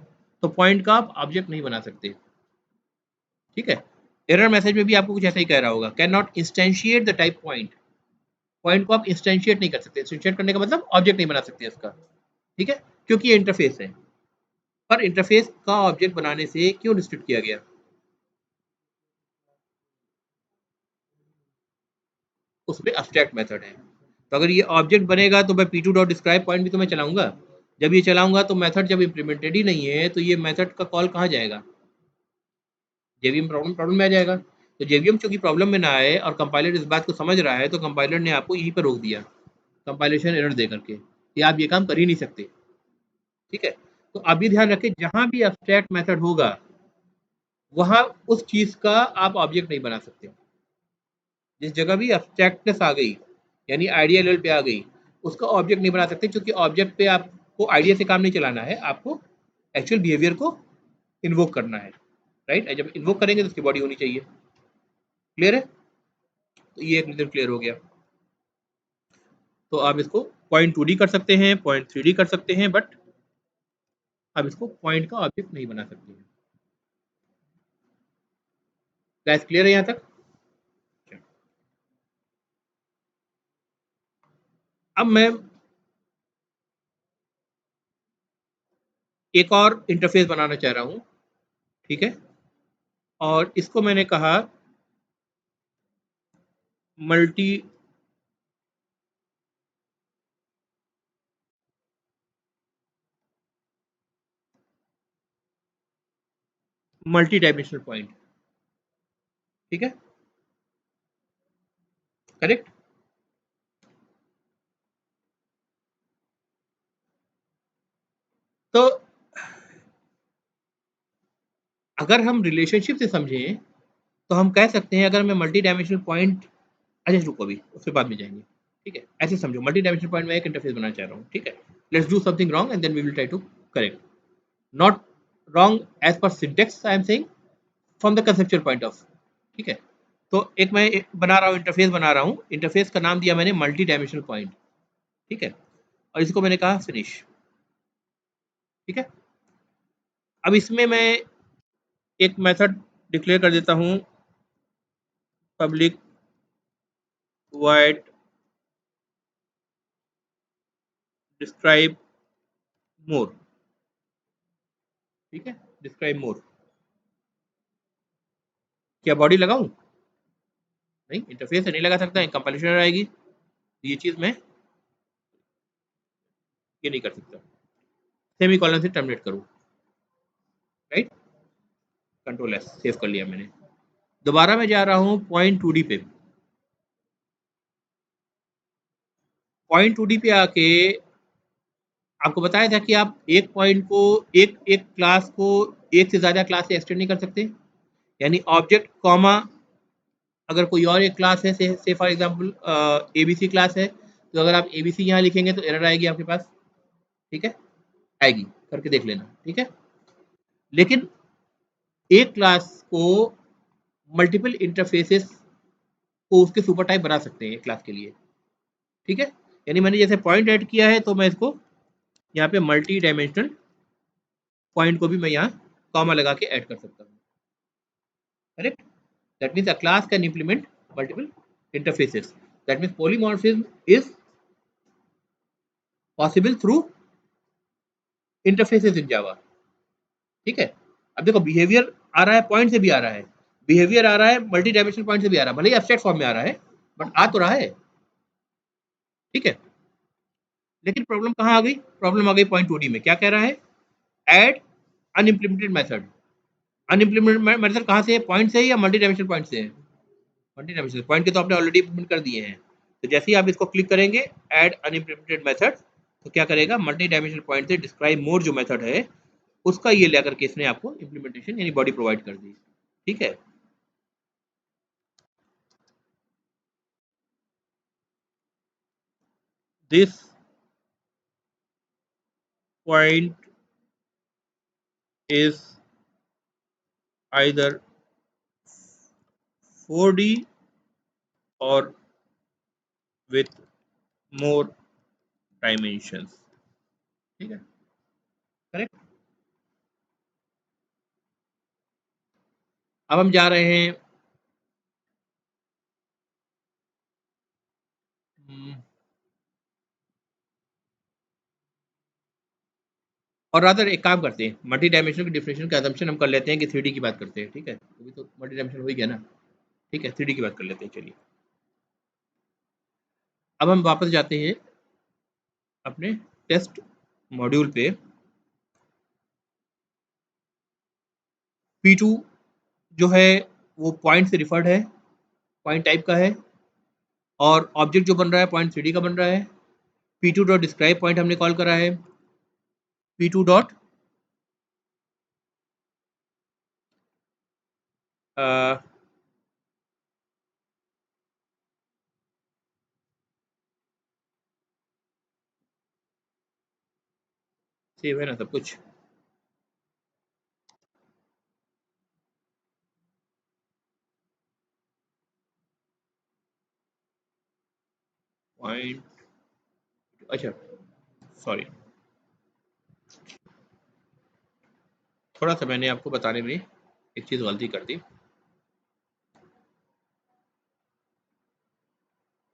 तो पॉइंट का आप ऑब्जेक्ट नहीं बना सकते। ठीक है, एरर मैसेज में भी आपको कुछ ऐसा ही कह रहा होगा, can not instantiate the type point. Point को आप इंस्टेंशिएट नहीं कर सकते, इंस्टेंशिएट करने का मतलब ऑब्जेक्ट नहीं बना सकते इसका। ठीक है, क्योंकि ये इंटरफेस है। पर इंटरफेस का ऑब्जेक्ट बनाने से क्यों रिस्ट्रिक्ट किया गया? उसमें अब्स्ट्रैक्ट मेथड है, तो अगर ये ऑब्जेक्ट बनेगा तो मैं P2 डॉट डिस्क्राइब पॉइंट भी तो मैं चलाऊंगा। जब ये चलाऊंगा तो मेथड जब इम्प्लीमेंटेड ही नहीं है तो ये मेथड का कॉल कहाँ जाएगा? जेवीएम प्रॉब्लम प्रॉब्लम में आ जाएगा। तो जेवीएम चूंकि प्रॉब्लम में ना आए और कंपाइलर इस बात को समझ रहा है, तो कंपाइलर ने आपको यहीं पर रोक दिया कंपाइलेशन एरर दे करके कि आप ये काम कर ही नहीं सकते। ठीक है, तो आप भी ध्यान रखें, जहां भी अब्स्ट्रैक्ट मेथड होगा वहां उस चीज का आप ऑब्जेक्ट नहीं बना सकते। जिस जगह भी अब्स्ट्रैक्टनेस आ गई, यानी आइडिया लेवल पे आ गई, उसका ऑब्जेक्ट नहीं बना सकते, क्योंकि ऑब्जेक्ट पे आपको आइडिया से काम नहीं चलाना है, आपको एक्चुअल बिहेवियर को इन्वोक करना है। राइट, जब इन्वोक करेंगे तो उसकी बॉडी होनी चाहिए। क्लियर है? तो ये एक रीजन क्लियर हो गया। तो आप इसको पॉइंट 2D कर सकते हैं, पॉइंट 3D कर सकते हैं, बट आप इसको पॉइंट का ऑब्जेक्ट नहीं बना सकते हैं। गैस क्लियर है यहाँ तक? अब मैं एक और इंटरफेस बनाना चाह रहा हूँ। ठीक है, और इसको मैंने कहा मल्टी मल्टी डायमेंशनल पॉइंट। ठीक है, करेक्ट। तो अगर हम रिलेशनशिप से समझें तो हम कह सकते हैं, अगर मैं मल्टी डायमेंशनल पॉइंट, अच्छा रुको अभी उसके बाद में जाएंगे, ठीक है। ऐसे समझो, मल्टी डायमेंशनल पॉइंट में एक इंटरफेस बनाना चाह रहा हूँ, ठीक है। Let's do something wrong and then we will try to correct, not wrong as per syntax, I am saying from the conceptual point of, ठीक है। तो एक मैं बना रहा हूँ, इंटरफेस बना रहा हूँ, इंटरफेस का नाम दिया मैंने मल्टी डायमेंशनल पॉइंट, ठीक है, और इसको मैंने कहा फिनिश, ठीक है। अब इसमें मैं एक मेथड डिक्लेयर कर देता हूँ, पब्लिक void डिस्क्राइब मोर, ठीक है, डिस्क्राइब मोर। क्या बॉडी लगाऊं? नहीं, इंटरफेस से नहीं लगा सकता, कंपाइलेशन एरर आएगी, ये चीज मैं ये नहीं कर सकता, सेमी कॉलन से टर्मिनेट करूं, राइट, कंट्रोल एस, सेव कर लिया मैंने। दोबारा मैं जा रहा हूं पॉइंट 2D पे, पॉइंट 2D पे आके आपको बताया था कि आप एक पॉइंट को, एक एक क्लास को एक से ज्यादा क्लास से एक्सटेंड नहीं कर सकते, यानी ऑब्जेक्ट कॉमा अगर कोई और एक क्लास है, से फॉर एग्जांपल एबीसी क्लास है, तो अगर आप एबीसी यहाँ लिखेंगे तो एरर आएगी आपके पास, ठीक है, आएगी, करके देख लेना, ठीक है। लेकिन एक क्लास को मल्टीपल इंटरफेसेस को उसके सुपर टाइप बना सकते हैं एक क्लास के लिए, ठीक है। यानी मैंने जैसे पॉइंट ऐड किया है तो मैं इसको यहाँ पे मल्टी डायमेंशनल पॉइंट को भी मैं यहाँ कॉमा लगा के ऐड कर सकता हूँ, correct. That means a class can implement multiple interfaces, that means polymorphism is possible through interfaces in Java, ठीक है। अब देखो बिहेवियर आ रहा है पॉइंट से भी आ रहा है, बिहेवियर आ रहा है मल्टी डायमेंशनल पॉइंट से भी आ रहा है, भले ही एब्स्ट्रैक्ट फॉर्म में आ रहा है बट आ तो रहा है, ठीक है। लेकिन प्रॉब्लम कहाँ आ गई? प्रॉब्लम आ गई पॉइंट 2D में, क्या कह रहा है? Add unimplemented method. Unimplemented method कहाँ से है? पॉइंट से है या मल्टी डायमेंशनल पॉइंट से है? मल्टी डायमेंशनल पॉइंट के तो आपने ऑलरेडी इम्प्लीमेंट कर दिए हैं, तो जैसे ही आप इसको क्लिक करेंगे ऐड अनइम्प्लीमेंटेड मेथड, तो क्या करेगा, मल्टी डायमेंशनल पॉइंट से डिस्क्राइब मोर जो मेथड है उसका ये लेकर के इसने आपको इम्प्लीमेंटेशन यानी बॉडी प्रोवाइड कर दी, ठीक है। This point is either 4D or with more dimensions, ठीक है, करेक्ट। अब हम जा रहे हैं और रादर एक काम करते हैं, मल्टी डायमेंशनल की डिफिनेशन का assumption हम कर लेते हैं कि 3D की बात करते हैं, ठीक है, अभी तो मल्टी डायमेंशनल हो ही गया ना, ठीक है, 3D की बात कर लेते हैं, चलिए। अब हम वापस जाते हैं अपने टेस्ट मॉड्यूल पे, P2 जो है वो पॉइंट से रिफर्ड है, पॉइंट टाइप का है, और ऑब्जेक्ट जो बन रहा है पॉइंट 3D का बन रहा है। P2 डॉट डिस्क्राइब पॉइंट हमने कॉल करा है, P2 डॉट सेव है ना सब कुछ, पॉइंट, अच्छा सॉरी, थोड़ा सा मैंने आपको बताने में एक चीज़ गलती कर दी।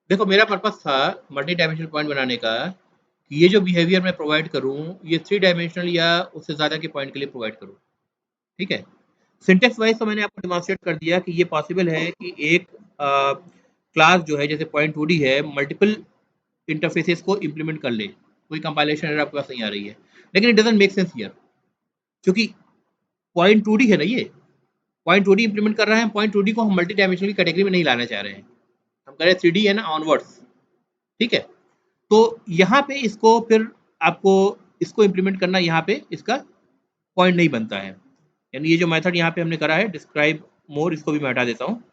देखो मेरा पर्पस था मल्टी डायमेंशनल पॉइंट बनाने का कि ये जो बिहेवियर मैं प्रोवाइड करूँ ये 3 डायमेंशनल या उससे ज़्यादा के पॉइंट के लिए प्रोवाइड करूँ, ठीक है। सिंटेक्स वाइज तो मैंने आपको डिमॉन्स्ट्रेट कर दिया कि ये पॉसिबल है कि एक क्लास जो है जैसे पॉइंट 2D है मल्टीपल इंटरफेसेस को इम्प्लीमेंट कर ले, कोई कंपाइलेशन एरर आपके पास नहीं आ रही है, लेकिन it doesn't make sense here, क्योंकि पॉइंट 2D है ना, ये पॉइंट 2D इंप्लीमेंट कर रहे हैं, पॉइंट 2D को हम मल्टी डायमेंशनल की कैटेगरी में नहीं लाना चाह रहे हैं, हम कह रहे हैं 3D है ना ऑनवर्ड्स, ठीक है। तो यहाँ पे इसको फिर आपको इसको इम्प्लीमेंट करना यहाँ पे इसका पॉइंट नहीं बनता है, यानी ये जो मेथड यहाँ पे हमने करा है डिस्क्राइब मोर, इसको भी मैं हटा देता हूँ।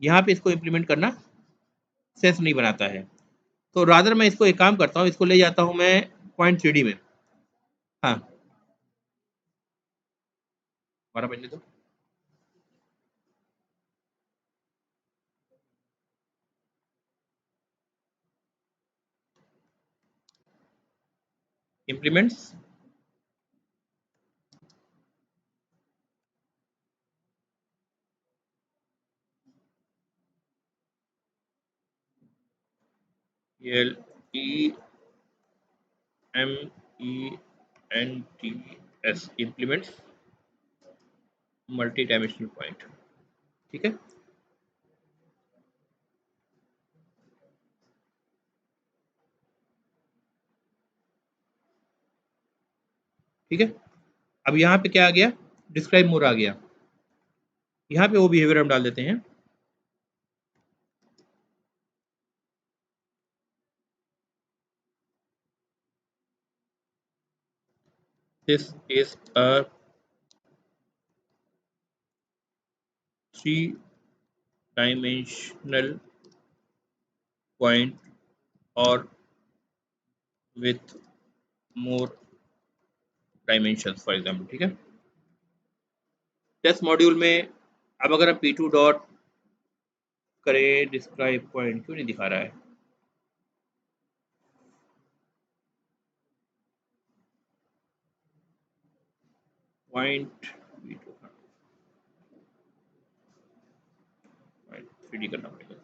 यहाँ पे इसको इम्प्लीमेंट करना सेंस नहीं बनाता है। तो रादर मैं इसको एक काम करता हूँ, इसको ले जाता हूँ मैं पॉइंट 3D में। हाँ 12 बजने दो। Implements, LEMENTS, implements multi dimensional point. ठीक है, ठीक है। अब यहाँ पे क्या आ गया, डिस्क्राइब मोर आ गया। यहाँ पे वो बिहेवियर हम डाल देते हैं। This is a 3 dimensional point और with more dimensions for example. ठीक है, टेस्ट मॉड्यूल में अब अगर हम P2 डॉट करें, डिस्क्राइब पॉइंट क्यों नहीं दिखा रहा है? पॉइंट P2 पॉइंट 3D करना पड़ेगा।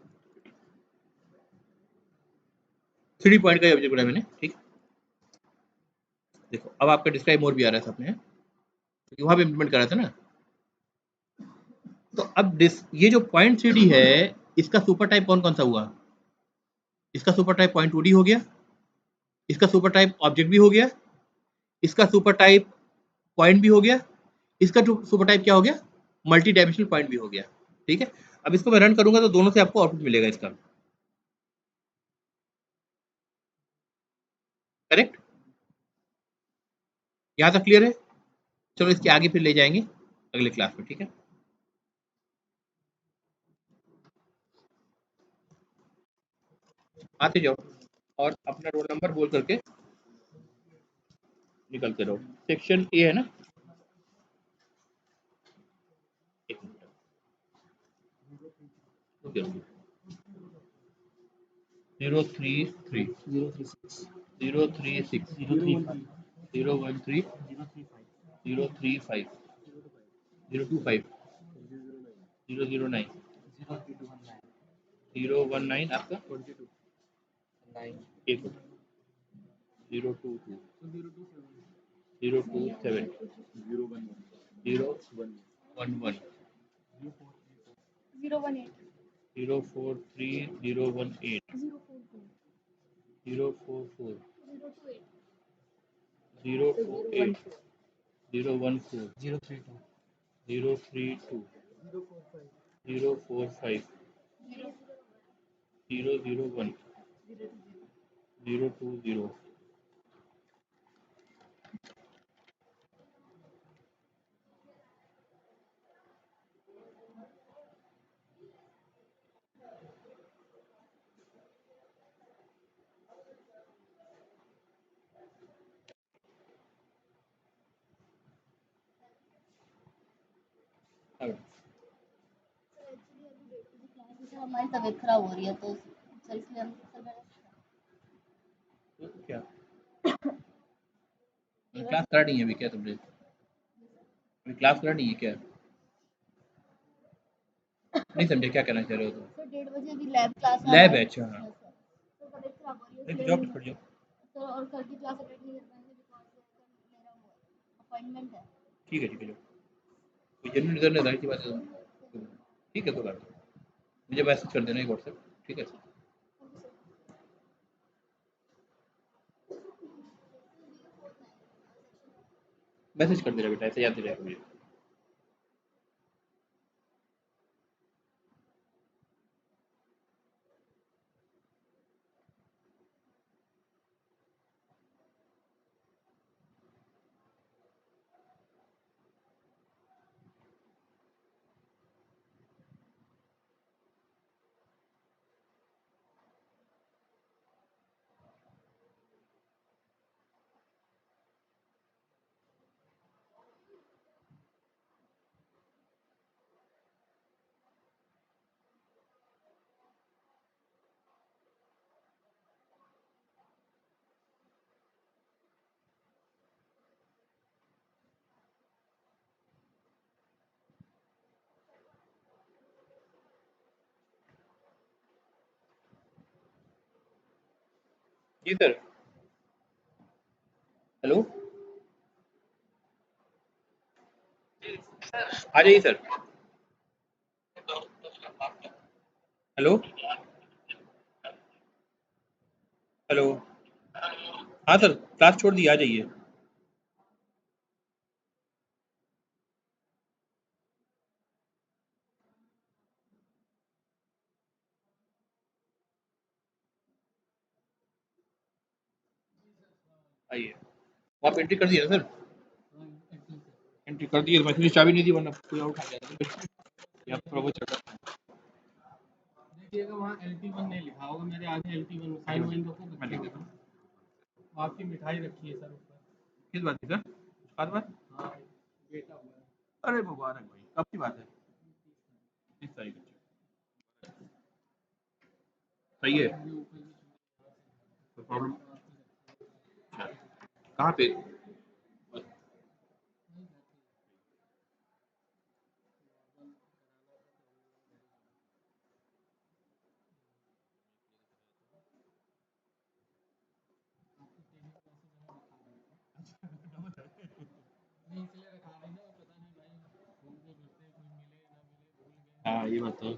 3D पॉइंट का ऑब्जेक्ट बनाया मैंने। ठीक, देखो अब आपका डिस्क्राइब मोर भी आ रहा है साथ में, क्योंकि वहां पे इम्प्लीमेंट करा था ना। तो अब ये जो पॉइंट 3D है, इसका सुपर टाइप कौन कौन सा हुआ? इसका सुपर टाइप पॉइंट 2D हो गया, इसका सुपर टाइप ऑब्जेक्ट भी हो गया, इसका सुपर टाइप पॉइंट भी हो गया, इसका सुपर टाइप क्या हो गया, मल्टी डायमेंशनल पॉइंट भी हो गया। ठीक है, अब इसको मैं रन करूंगा तो दोनों से आपको आउटपुट मिलेगा इसका। करेक्ट, यहाँ तक क्लियर है? चलो इसके आगे फिर ले जाएंगे अगले क्लास में। ठीक है, आते जाओ और अपना रोल नंबर बोल करके निकलते रहो। सेक्शन ए है ना? एक मिनट, रुकिए रुकिए। 033 036 013 035 025 009 019 आपका 1 022 027 011 043 018 044 048 014 032 045 001 020। हमारी तबीयत खराब हो रही है तो सर इसलिए हम तो क्या क्लास करा नहीं है अभी क्या तुमने? अभी क्लास करा नहीं है क्या? नहीं समझे क्या कहना चाह रहे हो तुम? सर 1:30 बजे अभी लैब क्लास है लैब हमारी। है, अच्छा हाँ। यस सर, तो तबीयत खराब हो रही है नहीं तो इसलिए जाओ फिर पढ़ जाओ। सर, और कल की क्लास अटेंड नहीं कर पाएंगे बिकॉज सर मेरा वो अपॉइंटमेंट है। ठीक है, ठीक है, जाओ। कोई जरूरी रिजल्ट जाहिर सी बात है ठीक है, कोई बात नहीं। मुझे मैसेज कर देना एक व्हाट्सएप। ठीक है, मैसेज कर देना बेटा, ऐसे याद नहीं रहेगा मुझे। जी सर। हेलो, आ जाइए सर। Hello, hello. हाँ सर, क्लास छोड़ दी, आ जाइए। आइए। आप एंट्री कर दिए ना सर? एंट्री कर दिए तो मैं फिर चाबी नहीं दी, वरना कोई और उठा जाता। यहाँ थोड़ा बहुत चल रहा है। देखिएगा वहाँ LT1 नहीं लिखा होगा, मेरे आगे LT1 साइन वाइन दो को मैं लिख देता हूँ। आपकी मिठाई रखी है सर ऊपर। किस बात की सर? बात बात? हाँ बेटा हुआ है। अरे मुबारक भाई, कब की बात है? 30 तारीख। सही है। कोई प्रॉब्लम? कहाँ पे? नहीं इसलिए रखा नहीं ना, पता नहीं भाई घूमते फिरते कोई मिले ना मिले भूल गए। हाँ ये बात तो